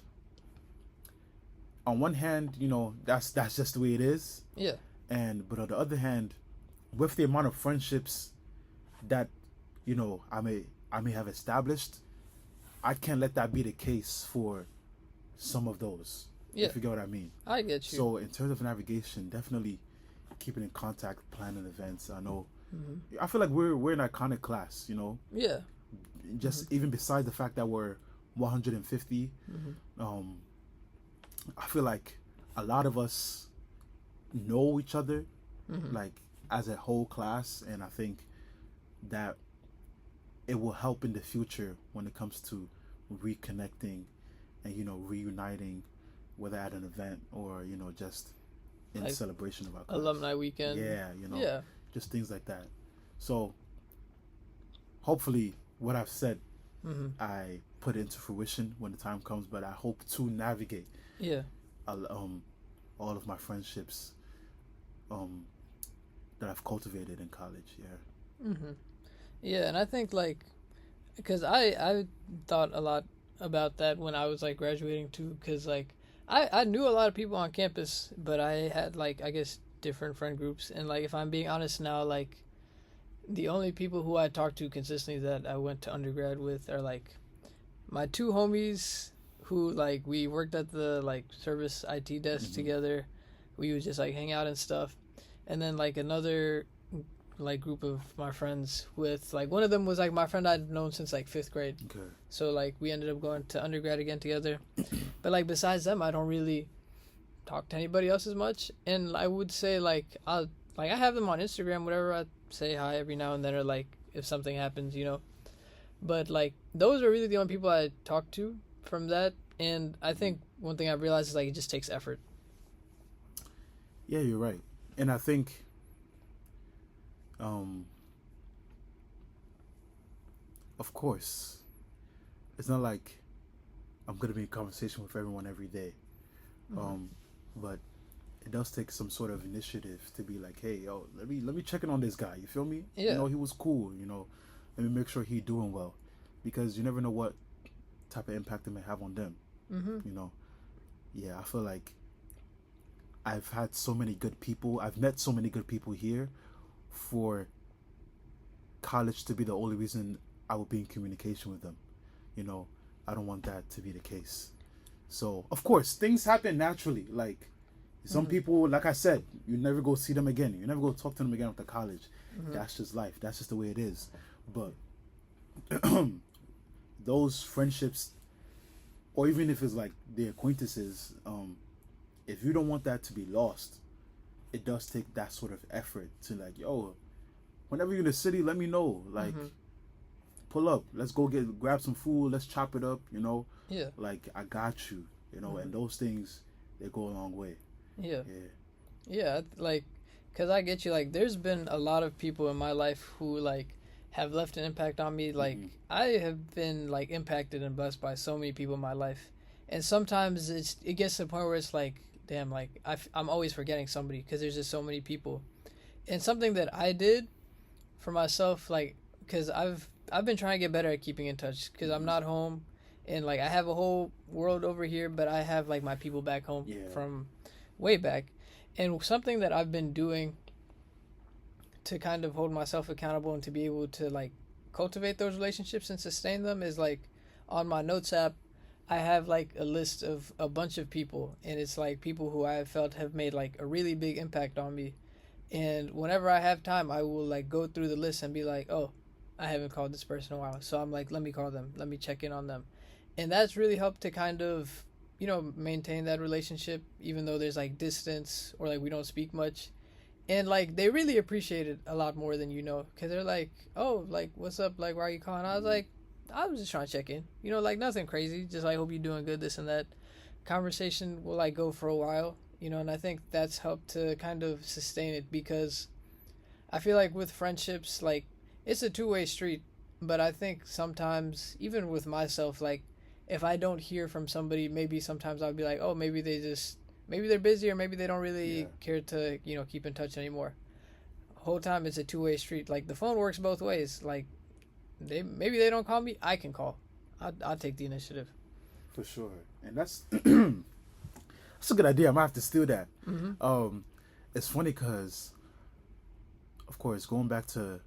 on one hand, you know, that's just the way it is. Yeah. But on the other hand, with the amount of friendships that, you know, I may have established, I can't let that be the case for some of those. Yeah. If you get what I mean. I get you. So in terms of navigation, definitely keeping in contact, planning events. I know. I feel like we're an iconic class, you know. Yeah. Just even besides the fact that we're 150, I feel like a lot of us know each other, like as a whole class, and I think that it will help in the future when it comes to reconnecting and, you know, reuniting, whether at an event or, you know, just in like celebration of our class. Alumni weekend. Yeah, you know, just things like that. So hopefully what I've said, I put into fruition when the time comes, but I hope to navigate all of my friendships that I've cultivated in college. Yeah, and I think like, because I thought a lot about that when I was like graduating too, because like I knew a lot of people on campus, but I had like, I guess, different friend groups, and like if I'm being honest now, like the only people who I talked to consistently that I went to undergrad with are like my two homies who like we worked at the like service IT desk together. We would just like hang out and stuff, and then like another like group of my friends with like one of them was like my friend I'd known since like 5th grade. Okay. So like we ended up going to undergrad again together. But like besides them, I don't really talk to anybody else as much. And I would say like like I have them on Instagram, whatever. I say hi every now and then, or like if something happens, you know. But like those are really the only people I talk to from that. And I think one thing I've realized is like it just takes effort. Yeah, you're right. And I think of course, it's not like I'm gonna be in conversation with everyone every day. But it does take some sort of initiative to be like, hey, yo, let me check in on this guy. You feel me? Yeah. You know, he was cool. You know, let me make sure he's doing well, because you never know what type of impact it may have on them. You know, yeah, I feel like I've had so many good people. I've met so many good people here for college to be the only reason I would be in communication with them. You know, I don't want that to be the case. So, of course, things happen naturally. Like, some people, like I said, you never go see them again. You never go talk to them again after college. That's just life. That's just the way it is. But those friendships, or even if it's like the acquaintances, if you don't want that to be lost, it does take that sort of effort to like, yo, whenever you're in the city, let me know. Like, pull up. Let's go grab some food. Let's chop it up, you know? Yeah. Like, I got you, you know? And those things, they go a long way. Yeah. Like, because I get you. Like, there's been a lot of people in my life who, like, have left an impact on me. Like, I have been, like, impacted and blessed by so many people in my life. And sometimes it gets to the point where it's like, damn, like, I'm always forgetting somebody because there's just so many people. And something that I did for myself, like, because I've been trying to get better at keeping in touch because I'm not home. And, like, I have a whole world over here, but I have, like, my people back home from way back. And something that I've been doing to kind of hold myself accountable and to be able to, like, cultivate those relationships and sustain them is, like, on my notes app, I have, like, a list of a bunch of people. And it's, like, people who I have felt have made, like, a really big impact on me. And whenever I have time, I will, like, go through the list and be like, oh, I haven't called this person in a while. So I'm like, let me call them. Let me check in on them. And that's really helped to kind of, you know, maintain that relationship, even though there's, like, distance or, like, we don't speak much. And, like, they really appreciate it a lot more than you know. Because they're like, oh, like, what's up? Like, why are you calling? I was like, I was just trying to check in. You know, like, nothing crazy. Just, like, hope you're doing good, this and that. Conversation will, like, go for a while. You know, and I think that's helped to kind of sustain it because I feel like with friendships, like, it's a two-way street. But I think sometimes, even with myself, like, if I don't hear from somebody, maybe sometimes I'll be like, oh, maybe they're busy or maybe they don't really care to, you know, keep in touch anymore. Whole time it's a two-way street. Like, the phone works both ways. Like, maybe they don't call me, I can call. I'll take the initiative. For sure. And that's that's a good idea. I might have to steal that. It's funny because, of course, going back to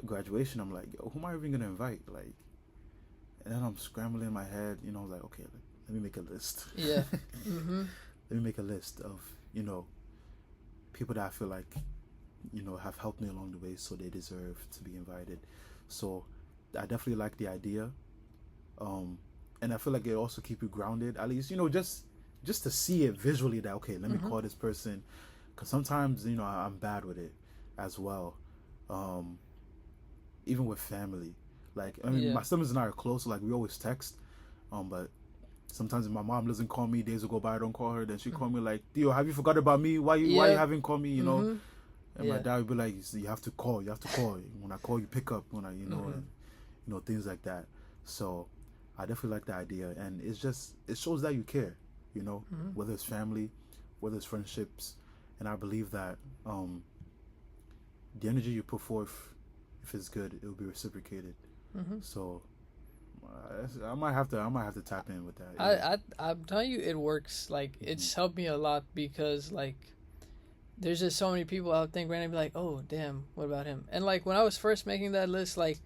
graduation, I'm like, yo, who am I even gonna invite? Like, and then I'm scrambling in my head, you know, like, okay, let me make a list. Yeah. Let me make a list of, you know, people that I feel like, you know, have helped me along the way, so they deserve to be invited. So I definitely like the idea. And I feel like it also keep you grounded, at least, you know, just to see it visually that, okay, let me call this person. Because sometimes, you know, I'm bad with it as well. Even with family. Like, I mean, my siblings and I are close, so, like, we always text. But sometimes if my mom doesn't call me, days will go by, I don't call her, then she call me like, Theo, have you forgot about me? Why you haven't called me, you know? And my dad would be like, you have to call. When I call, you pick up, when I, you know, and, you know, things like that. So I definitely like the idea. And it's just, it shows that you care, you know, whether it's family, whether it's friendships. And I believe that the energy you put forth, if it's good, it will be reciprocated. So I might have to tap in with that. Yeah. I'm telling you, it works. Like, it's helped me a lot because, like, there's just so many people I would think randomly be like, oh, damn, what about him? And, like, when I was first making that list, like,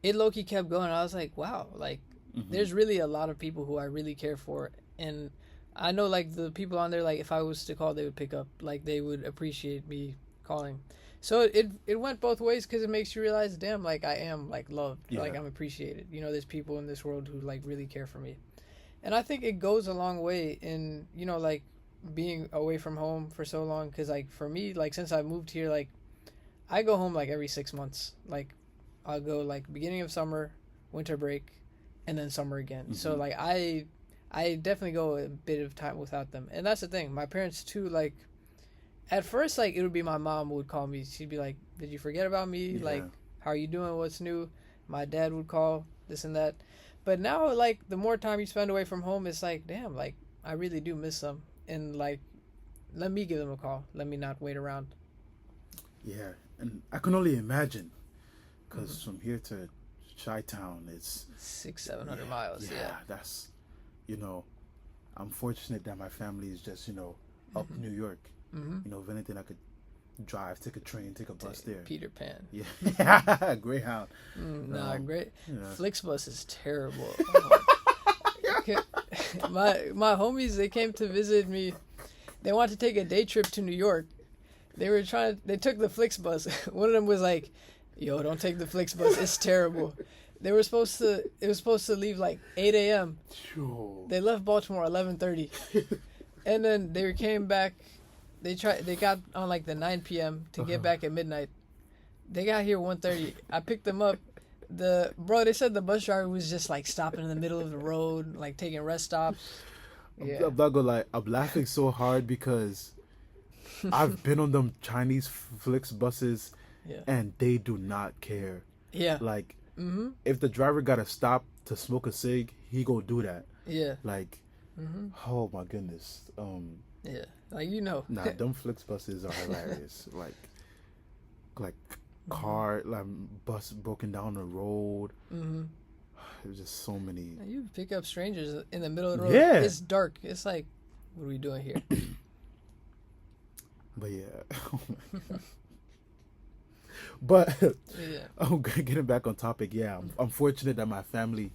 it low-key kept going. I was like, wow, like, there's really a lot of people who I really care for. And I know, like, the people on there, like, if I was to call, they would pick up. Like, they would appreciate me calling. So it went both ways because it makes you realize, damn, like, I am, like, loved. Like, I'm appreciated. You know, there's people in this world who, like, really care for me. And I think it goes a long way in, you know, like, being away from home for so long, because like for me, like since I moved here, like I go home like every 6 months. Like I'll go like beginning of summer, winter break, and then summer again. So like I definitely go a bit of time without them. And that's the thing. My parents too, like at first, like it would be my mom would call me. She'd be like, "Did you forget about me? Yeah. Like, how are you doing? What's new?" My dad would call, this and that. But now, like the more time you spend away from home, it's like, damn, like I really do miss them. And like, let me give them a call. Let me not wait around. Yeah, and I can only imagine, because from here to Chi-Town, it's 600-700 miles. Yeah. That's, you know, I'm fortunate that my family is just, up New York. If anything, I could drive, take a train, take a bus there. Peter Pan. Yeah, Greyhound. Great. Flixbus is terrible. Oh my homies, they came to visit me. They wanted to take a day trip to New York. They took the Flixbus. One of them was like, "Yo, don't take the Flixbus. It's terrible." It was supposed to leave like 8 a.m. Sure. They left Baltimore 11:30. And then they came back. They got on like the 9 p.m. to get back at midnight. They got here 1:30. I picked them up. They said the bus driver was just like stopping in the middle of the road, like taking rest stops. Yeah. I'm not gonna lie, I'm laughing so hard because I've been on them Chinese Flix buses, and they do not care. Yeah. Like, if the driver gotta stop to smoke a cig, he go do that. Yeah. Like, oh my goodness. Yeah. Like Nah, them Flix buses are hilarious. like car, like bus broken down the road. There's just so many. You pick up strangers in the middle of the road. Yeah. It's dark. It's like, what are we doing here? But yeah. Oh my God. But getting back on topic, I'm fortunate that my family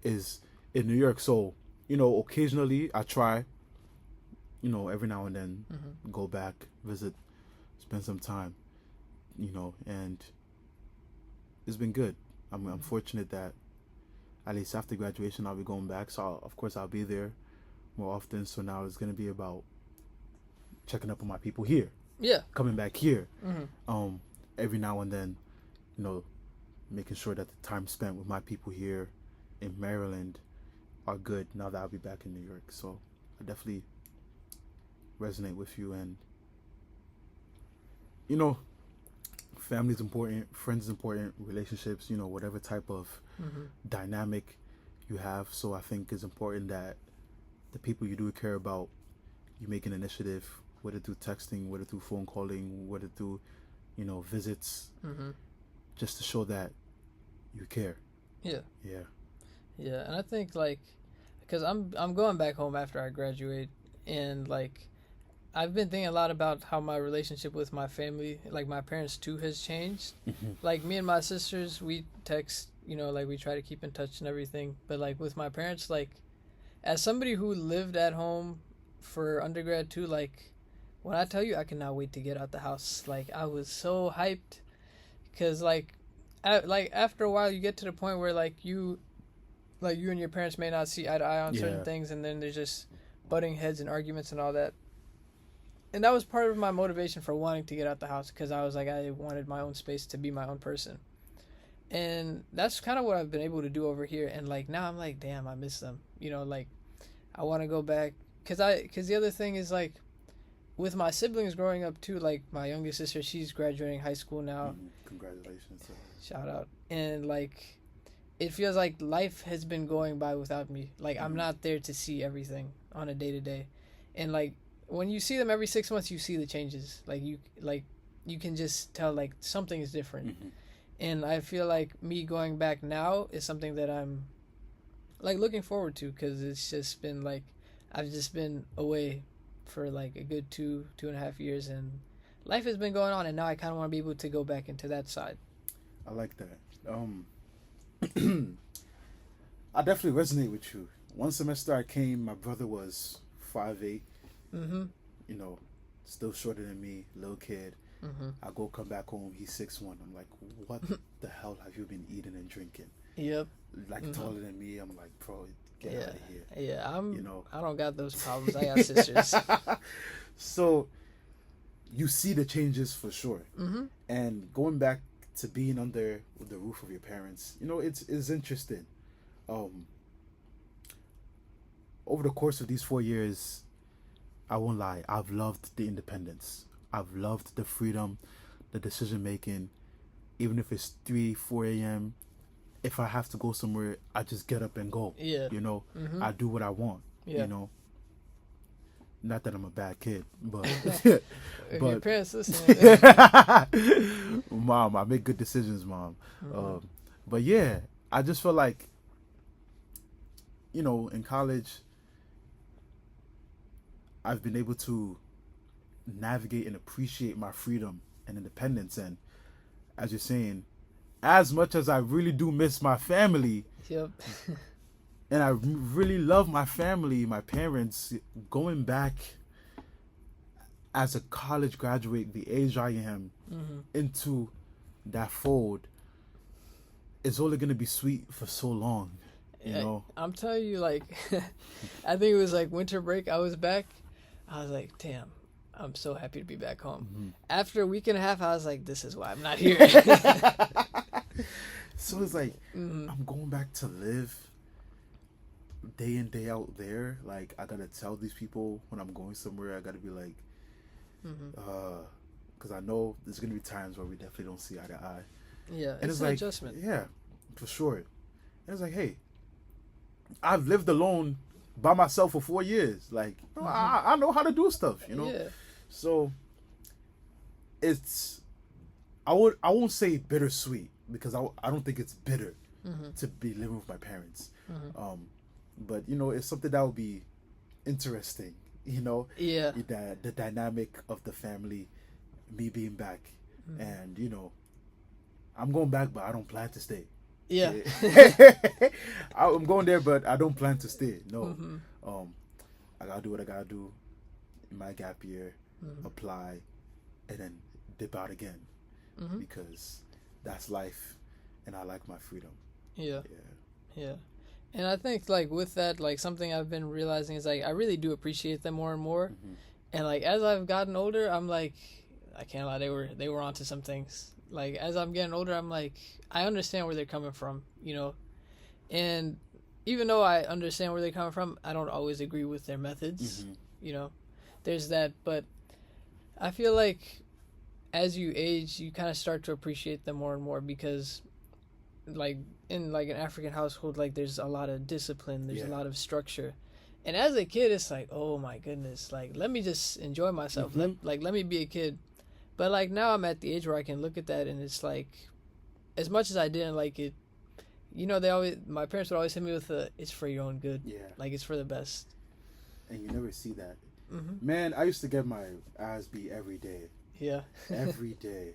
is in New York. So, occasionally I try, every now and then go back, visit, spend some time, and it's been good. I'm fortunate that at least after graduation I'll be going back. So of course I'll be there more often. So now it's going to be about checking up on my people here. Yeah. Coming back here. Every now and then, making sure that the time spent with my people here in Maryland are good now that I'll be back in New York. So I definitely resonate with you, and family's important, friends important, relationships, whatever type of dynamic you have. So I think it's important that the people you do care about, you make an initiative, whether through texting, whether through phone calling, whether through visits, just to show that you care. Yeah. And I think because I'm going back home after I graduate, and I've been thinking a lot about how my relationship with my family, like my parents too, has changed. Like me and my sisters, we text, we try to keep in touch and everything. But with my parents, as somebody who lived at home for undergrad too, when I tell you I cannot wait to get out the house, I was so hyped, because after a while you get to the point where you and your parents may not see eye to eye on certain things, and then there's just butting heads and arguments and all that. And that was part of my motivation for wanting to get out the house, because I was I wanted my own space to be my own person. And that's kind of what I've been able to do over here. And now I'm damn, I miss them. I want to go back, because the other thing is with my siblings growing up too, my youngest sister, she's graduating high school now. Congratulations. Shout out. And it feels like life has been going by without me. I'm not there to see everything on a day to day. And when you see them every 6 months, you see the changes. You can just tell something is different. And I feel me going back now is something that I'm looking forward to, because it's just been I've just been away for a good 2.5 years, and life has been going on, and now I kind of want to be able to go back into that side. I like that. I definitely resonate with you. One semester I came, my brother was 5'8", still shorter than me, little kid. I go come back home, he's 6'1". I'm like, what the hell have you been eating and drinking? Yep. Like taller than me. I'm like, bro, get out of here. Yeah, You know. I don't got those problems. I got sisters. So you see the changes for sure. And going back to being under the roof of your parents, you know, it's interesting. Over the course of these 4 years, I won't lie, I've loved the independence. I've loved the freedom, the decision making. Even if it's 4 a.m., if I have to go somewhere, I just get up and go. Yeah. You know, I do what I want. Yeah. You know, not that I'm a bad kid, but your parents listening. Mom, I make good decisions, Mom. But yeah, I just feel like, you know, in college, I've been able to navigate and appreciate my freedom and independence. And as you're saying, as much as I really do miss my family, Yep. and I really love my family, my parents, going back as a college graduate, the age I am, into that fold, it's only going to be sweet for so long, you know? I'm telling you, like, I think it was like winter break, I was back. I was like, damn, I'm so happy to be back home. After a week and a half, I was like, this is why I'm not here. So it's like, I'm going back to live day in, day out there. Like, I got to tell these people when I'm going somewhere, I got to be like, because I know there's going to be times where we definitely don't see eye to eye. Yeah, And it's an like, adjustment. yeah, for sure. And it's like, hey, I've lived alone by myself for 4 years. Like, I know how to do stuff, you know? Yeah. So it's, I won't say bittersweet, because I don't think it's bitter to be living with my parents. But, you know, it's something that would be interesting, you know? Yeah. The dynamic of the family, me being back. And, you know, I'm going back, but I don't plan to stay. Yeah. I'm going there, but I don't plan to stay. No. I gotta do what I gotta do in my gap year, apply, and then dip out again, because that's life, and I like my freedom. Yeah. And I think, like, with that, like, something I've been realizing is, like, I really do appreciate them more and more. And, like, as I've gotten older, I'm like, I can't lie, they were onto some things. Like, as I'm getting older, I'm like, I understand where they're coming from, you know? And even though I understand where they're coming from, I don't always agree with their methods, you know? There's that, but I feel like as you age, you kind of start to appreciate them more and more, because, like, in, like, an African household, like, there's a lot of discipline, there's a lot of structure. And as a kid, it's like, oh my goodness, like, let me just enjoy myself. Let me be a kid. But, like, now I'm at the age where I can look at that, and it's like, as much as I didn't like it, you know, my parents would always hit me with it's for your own good. Yeah. Like, it's for the best. And you never see that. Man, I used to get my ass beat every day. Yeah. Every day.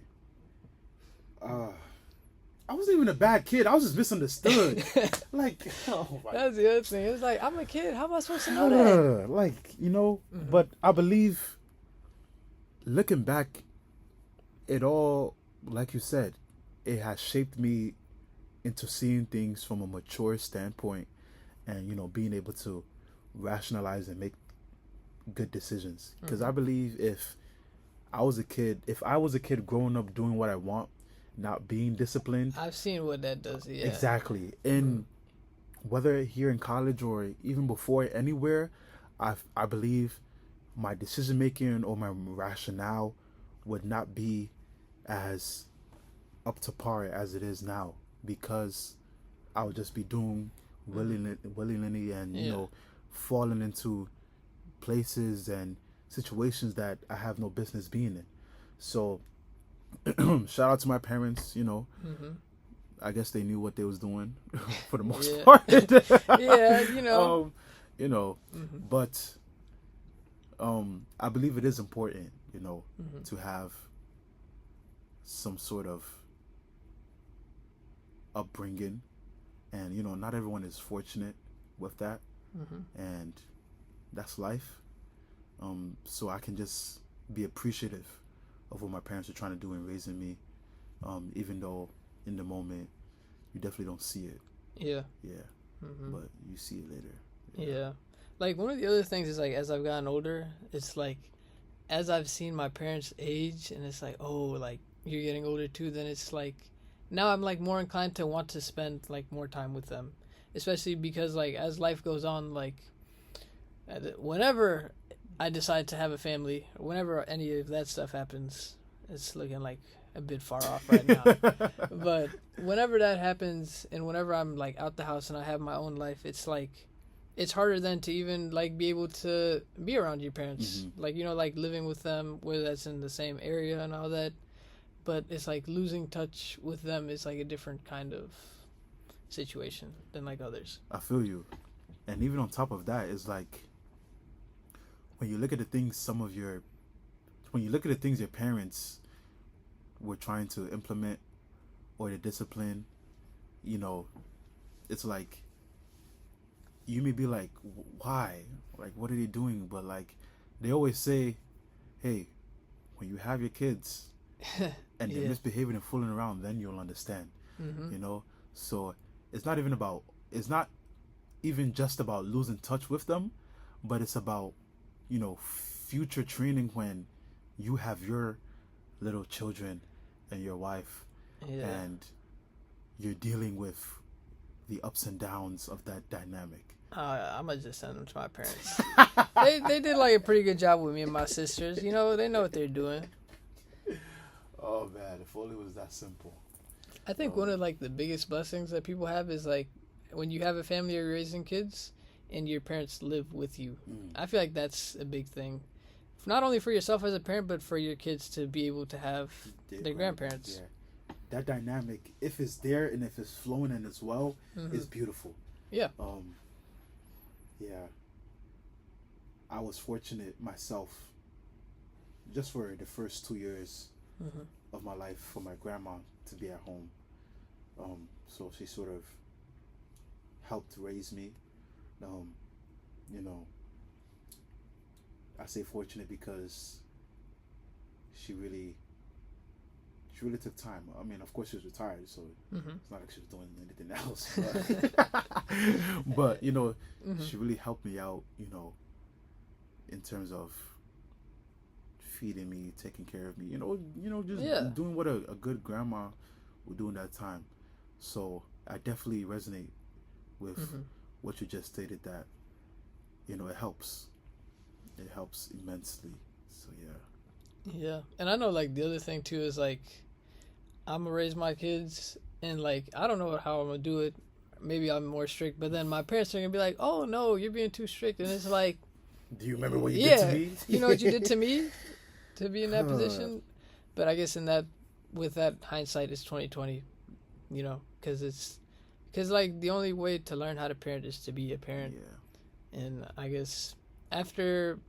I wasn't even a bad kid. I was just misunderstood. Like, oh my. That's the other thing. It was like, I'm a kid. How am I supposed to know that? Like, you know, but I believe, looking back, it all, like you said, it has shaped me into seeing things from a mature standpoint, and, you know, being able to rationalize and make good decisions. Because I believe if I was a kid growing up doing what I want, not being disciplined, I've seen what that does. Yeah, exactly. And whether here in college or even before, anywhere, I believe my decision making or my rationale would not be as up to par as it is now, because I would just be doing willy-nilly and, you know, falling into places and situations that I have no business being in. So shout out to my parents, you know. I guess they knew what they was doing for the most part. Yeah, you know. You know, but I believe it is important, you know, to have some sort of upbringing, and, you know, not everyone is fortunate with that, and that's life. So I can just be appreciative of what my parents were trying to do in raising me. Even though in the moment you definitely don't see it. Yeah. Yeah. But you see it later. Yeah. Like, one of the other things is, like, as I've gotten older, it's like, as I've seen my parents age, and it's like, oh, like, you're getting older too, then it's like, now I'm, like, more inclined to want to spend, like, more time with them. Especially because, like, as life goes on, like, whenever I decide to have a family, whenever any of that stuff happens, it's looking like a bit far off right now. But whenever that happens, and whenever I'm, like, out the house and I have my own life, it's like, it's harder then to even, like, be able to be around your parents. Like, you know, like, living with them, whether that's in the same area and all that. But it's like losing touch with them is, like, a different kind of situation than, like, others. I feel you. And even on top of that, it's like, when you look at the things your parents were trying to implement, or the discipline, you know, it's like, you may be like, why? Like, what are they doing? But, like, they always say, hey, when you have your kids and they're misbehaving and fooling around, then you'll understand. You know? So it's not even just about losing touch with them, but it's about, you know, future training when you have your little children and your wife, and you're dealing with the ups and downs of that dynamic. I'm gonna just send them to my parents. They did, like, a pretty good job with me and my sisters. You know, they know what they're doing. Oh man, if only it was that simple. I think one of, like, the biggest blessings that people have is, like, when you have a family or you're raising kids and your parents live with you. I feel like that's a big thing. Not only for yourself as a parent, but for your kids to be able to have their grandparents. Yeah. That dynamic, if it's there and if it's flowing and it's well, is beautiful. Yeah. Yeah. I was fortunate myself, just for the first 2 years of my life, for my grandma to be at home. So she sort of helped raise me. You know, I say fortunate because she really took time. I mean, of course she was retired, so it's not like she was doing anything else. But you know, she really helped me out, you know, in terms of feeding me, taking care of me, you know, just doing what a good grandma would do in that time. So I definitely resonate with what you just stated, that, you know, it helps immensely. So yeah. And I know, like, the other thing too is, like, I'm gonna raise my kids, and, like, I don't know how I'm gonna do it. Maybe I'm more strict, but then my parents are gonna be like, oh no, you're being too strict. And it's like, do you remember what you did to me? You know what you did to me to be in that position? But I guess with that hindsight, it's 2020, you know, because like, the only way to learn how to parent is to be a parent. And I guess after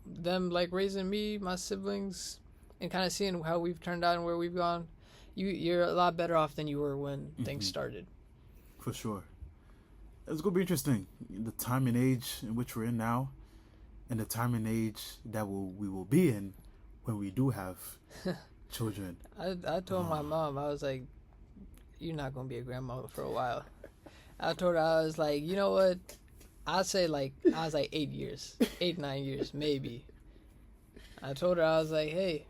them, like, raising me, my siblings, and kind of seeing how we've turned out and where we've gone, you're a lot better off than you were when things started. For sure. It's going to be interesting. The time and age in which we're in now, and the time and age that we will be in when we do have children. I told my mom, I was like, you're not going to be a grandmother for a while. I told her, I was like, you know what? I'd say, like, I was like 8 years, 9 years, maybe. I told her, I was like, hey,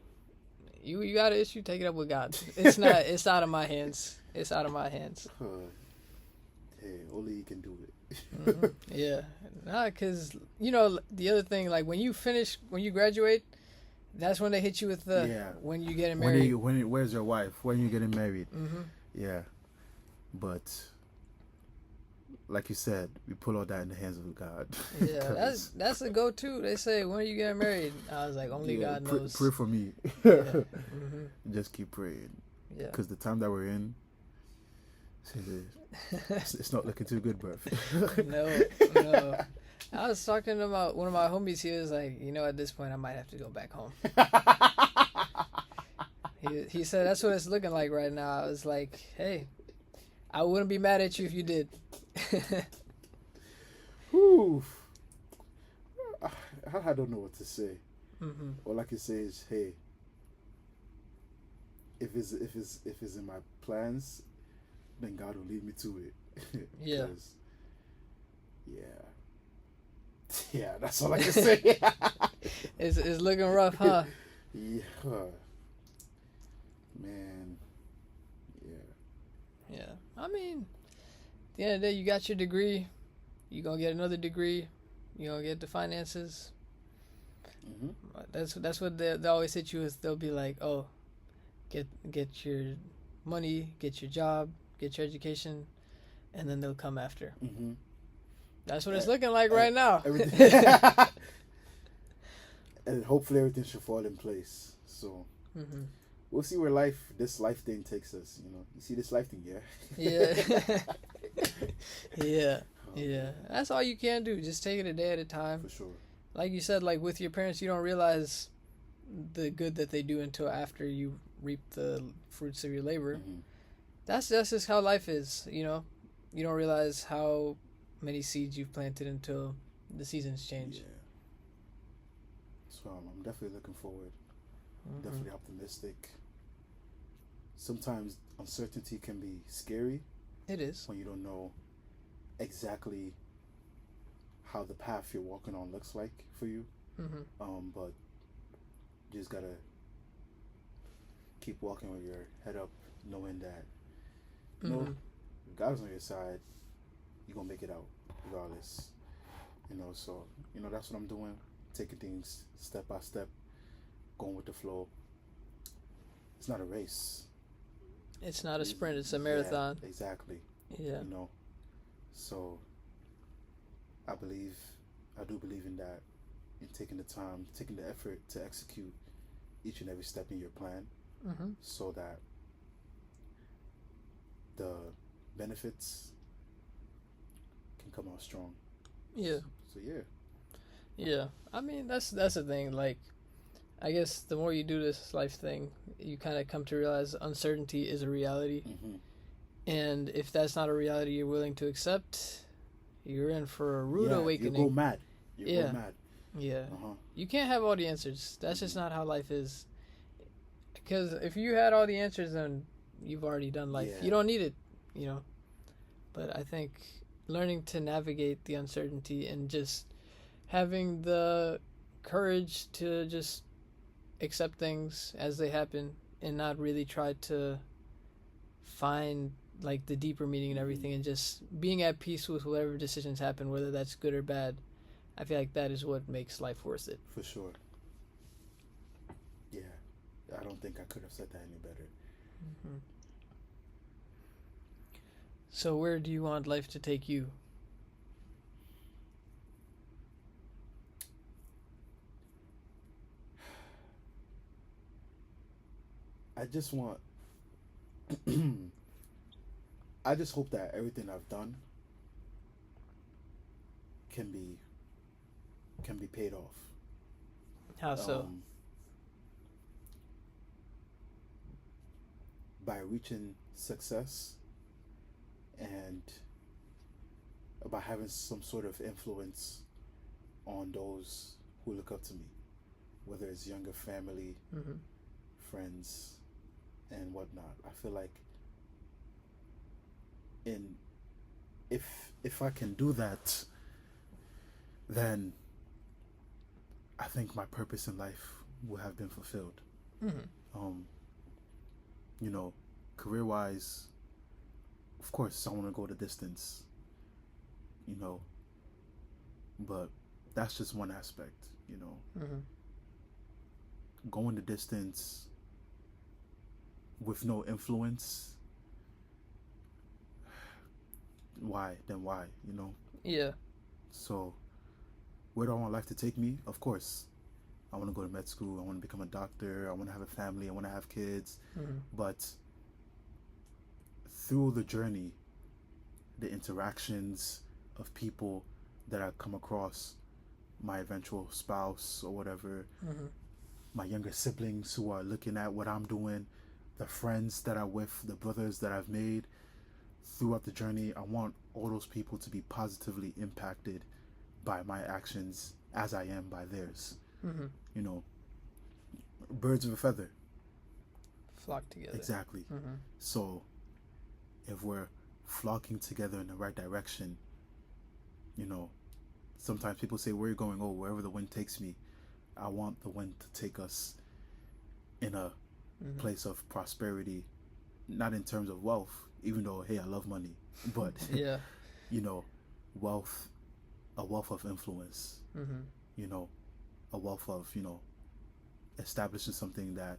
you got an issue, take it up with God. It's out of my hands. It's out of my hands. Hey, only you can do it. Yeah. Nah, because, you know, the other thing, like, when you graduate, that's when they hit you with when you getting married. Where's your wife? When you getting married? Yeah. But like you said, we put all that in the hands of God. Yeah, that's a go-to. They say, when are you getting married? I was like, only God knows. Pray for me. Just keep praying. Yeah. Because the time that we're in, it's not looking too good, bro. No. I was talking about one of my homies. He was like, you know, at this point, I might have to go back home. He said, that's what it's looking like right now. I was like, hey, I wouldn't be mad at you if you did. I don't know what to say. All I can say is, hey, if it's in my plans, then God will lead me to it. Yeah. Yeah. Yeah, that's all I can say. It's looking rough, huh? Yeah. Man. Yeah. Yeah. I mean, at the end of the day, you got your degree. You gonna get another degree. You gonna get the finances. Mm-hmm. That's what they always hit you with. They'll be like, oh, get your money, get your job, get your education, and then they'll come after. Mm-hmm. That's what it's looking like right now. And hopefully everything should fall in place. So we'll see where this life thing takes us. You see this life thing, yeah. Yeah. Yeah. Yeah. That's all you can do. Just take it a day at a time. For sure. Like you said, like with your parents, you don't realize the good that they do until after you reap the fruits of your labor. Mm-hmm. That's just how life is. You don't realize how many seeds you've planted until the seasons change. Yeah. So I'm definitely looking forward. Definitely optimistic. Sometimes uncertainty can be scary. It is. When you don't know exactly how the path you're walking on looks like for you. But you just gotta keep walking with your head up, knowing that if God is on your side, you're gonna make it out regardless. So that's what I'm doing. Taking things step by step, going with the flow. It's not a race. It's not a sprint, it's a marathon. Yeah, exactly. Yeah. So I do believe in that, in taking the time, taking the effort to execute each and every step in your plan, so that the benefits can come out strong. Yeah. So yeah. Yeah. I mean, that's the thing. Like, I guess the more you do this life thing, you kind of come to realize uncertainty is a reality. And if that's not a reality you're willing to accept, you're in for a rude awakening. You go mad. Go mad. Yeah. You can't have all the answers. That's just not how life is. Because if you had all the answers, then you've already done life. Yeah. You don't need it, But I think learning to navigate the uncertainty and just having the courage to just accept things as they happen and not really try to find like the deeper meaning and everything, and just being at peace with whatever decisions happen, whether that's good or bad. I feel like that is what makes life worth it. For sure. Yeah. I don't think I could have said that any better. So where do you want life to take you? I just want I just hope that everything I've done can be paid off. How so? By reaching success and by having some sort of influence on those who look up to me, whether it's younger family, friends, and whatnot. I feel like if I can do that, then I think my purpose in life will have been fulfilled. Career-wise, of course, I want to go the distance, but that's just one aspect, Going the distance with no influence, why? Yeah. So where do I want life to take me? Of course, I want to go to med school. I want to become a doctor. I want to have a family. I want to have kids. But through the journey, the interactions of people that I come across, my eventual spouse or whatever, my younger siblings who are looking at what I'm doing, the friends that I'm with, the brothers that I've made throughout the journey, I want all those people to be positively impacted by my actions as I am by theirs. Birds of a feather. flock together. Exactly. Mm-hmm. So if we're flocking together in the right direction, you know, sometimes people say, where are you going? Oh, wherever the wind takes me. I want the wind to take us in a place of prosperity, not in terms of wealth, even though, hey, I love money, but yeah, you know, wealth, a wealth of influence, you know, a wealth of, establishing something that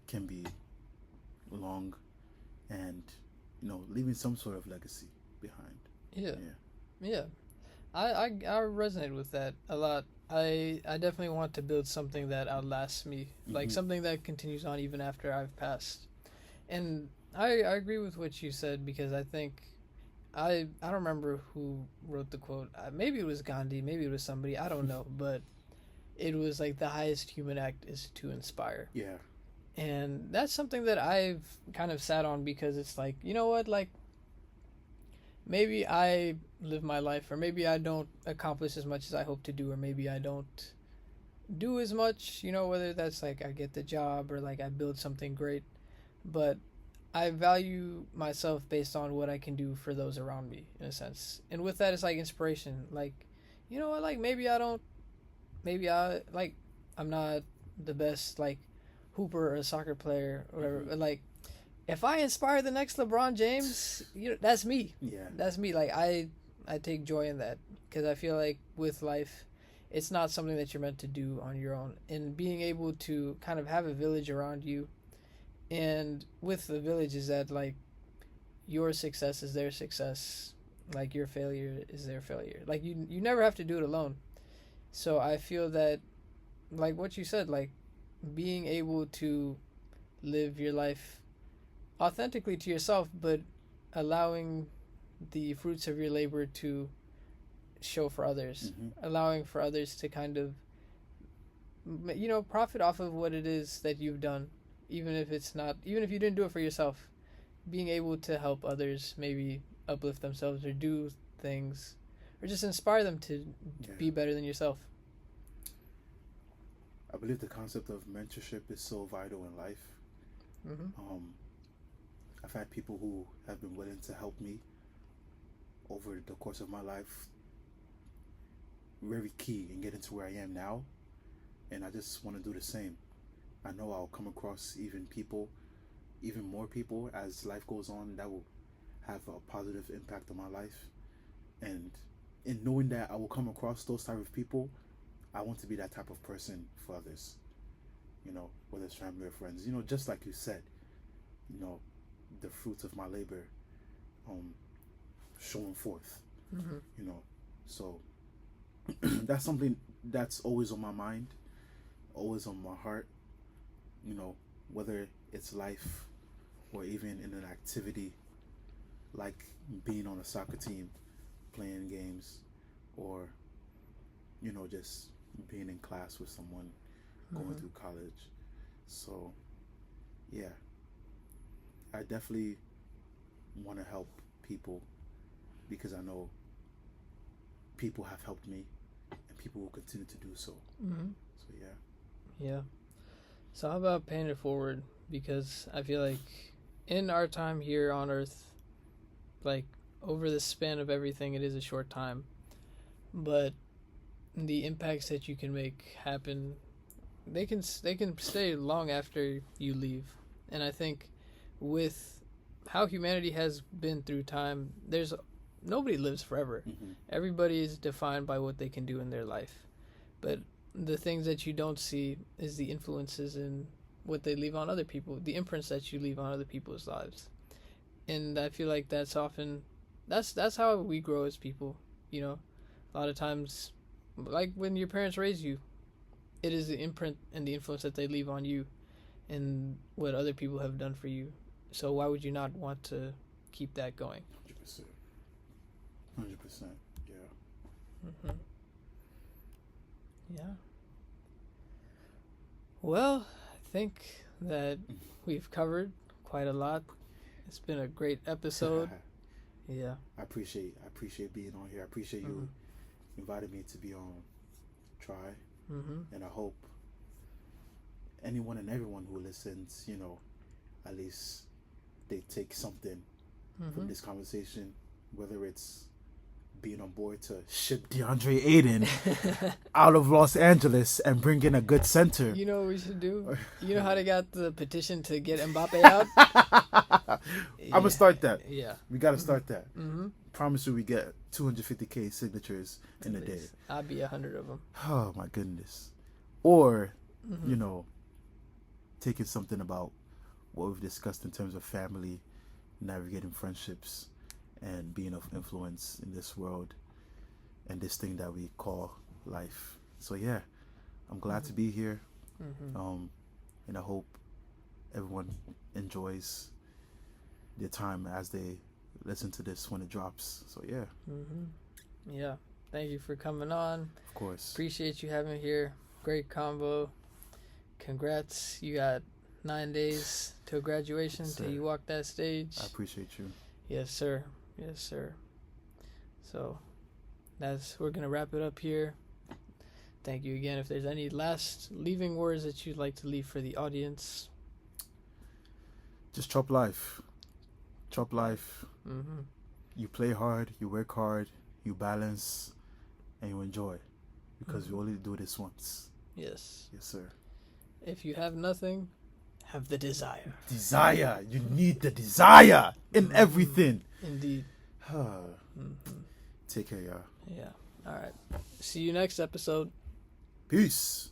can be long and, leaving some sort of legacy behind. Yeah. I resonate with that a lot. I definitely want to build something that outlasts me, like something that continues on even after I've passed. And I agree with what you said, because I think I don't remember who wrote the quote. Maybe it was Gandhi, maybe it was somebody, I don't know, but it was like the highest human act is to inspire. Yeah. And that's something that I've kind of sat on, because it's like, you know what, like maybe I live my life, or maybe I don't accomplish as much as I hope to do, or maybe I don't do as much, whether that's like I get the job or like I build something great, but I value myself based on what I can do for those around me, in a sense. And with that, it's like inspiration. Like, you know what, like maybe I'm not the best like hooper or a soccer player or whatever, but like if I inspire the next LeBron James, that's me. Yeah. That's me. Like I take joy in that, because I feel like with life, it's not something that you're meant to do on your own. And being able to kind of have a village around you, and with the village is that like your success is their success, like your failure is their failure. Like you never have to do it alone. So I feel that, like what you said, like being able to live your life authentically to yourself, but allowing the fruits of your labor to show for others, allowing for others to kind of, profit off of what it is that you've done, even if you didn't do it for yourself, being able to help others maybe uplift themselves or do things, or just inspire them to be better than yourself. I believe the concept of mentorship is so vital in life. I've had people who have been willing to help me over the course of my life, very key in getting to where I am now, and I just want to do the same. I know I'll come across even more people as life goes on that will have a positive impact on my life, and in knowing that I will come across those type of people, I want to be that type of person for others, whether it's family or friends, just like you said, the fruits of my labor showing forth, so that's something that's always on my mind, always on my heart, whether it's life or even in an activity like being on a soccer team, playing games, or just being in class with someone going through college. So yeah, I definitely want to help people, because I know people have helped me and people will continue to do so. So yeah. So how about paying it forward? Because I feel like in our time here on Earth, like over the span of everything, it is a short time, but the impacts that you can make happen, they can stay long after you leave. And I think with how humanity has been through time, nobody lives forever. Everybody is defined by what they can do in their life, but the things that you don't see is the influences in what they leave on other people, the imprints that you leave on other people's lives. And I feel like that's how we grow as people. A lot of times, like when your parents raise you, it is the imprint and the influence that they leave on you and what other people have done for you. So why would you not want to keep that going? 100%. Yeah. Yeah. Well, I think that we've covered quite a lot. It's been a great episode. Yeah. I appreciate being on here. I appreciate you invited me to be on Try. And I hope anyone and everyone who listens, at least they take something from this conversation, whether it's being on board to ship DeAndre Ayton out of Los Angeles and bring in a good center. You know what we should do? You know how they got the petition to get Mbappe out? I'm going to start that. Yeah. We got to start that. Promise you we get 250K signatures in a day. I'll be 100 of them. Oh, my goodness. Or, taking something about what we've discussed in terms of family, navigating friendships, and being of influence in this world and this thing that we call life. So yeah, I'm glad to be here. And I hope everyone enjoys their time as they listen to this when it drops. So yeah. Yeah. Thank you for coming on. Of course. Appreciate you having me here. Great combo. Congrats. You got 9 days till graduation, till you walk that stage. I appreciate you. Yes, sir. Yes, sir. So we're going to wrap it up here. Thank you again. If there's any last leaving words that you'd like to leave for the audience. Just chop life. Chop life. You play hard, you work hard, you balance, and you enjoy. Because you only do this once. Yes. Yes, sir. If you have nothing, have the desire. Desire. You need the desire in everything. Indeed. Take care, y'all. Yeah. All right. See you next episode. Peace.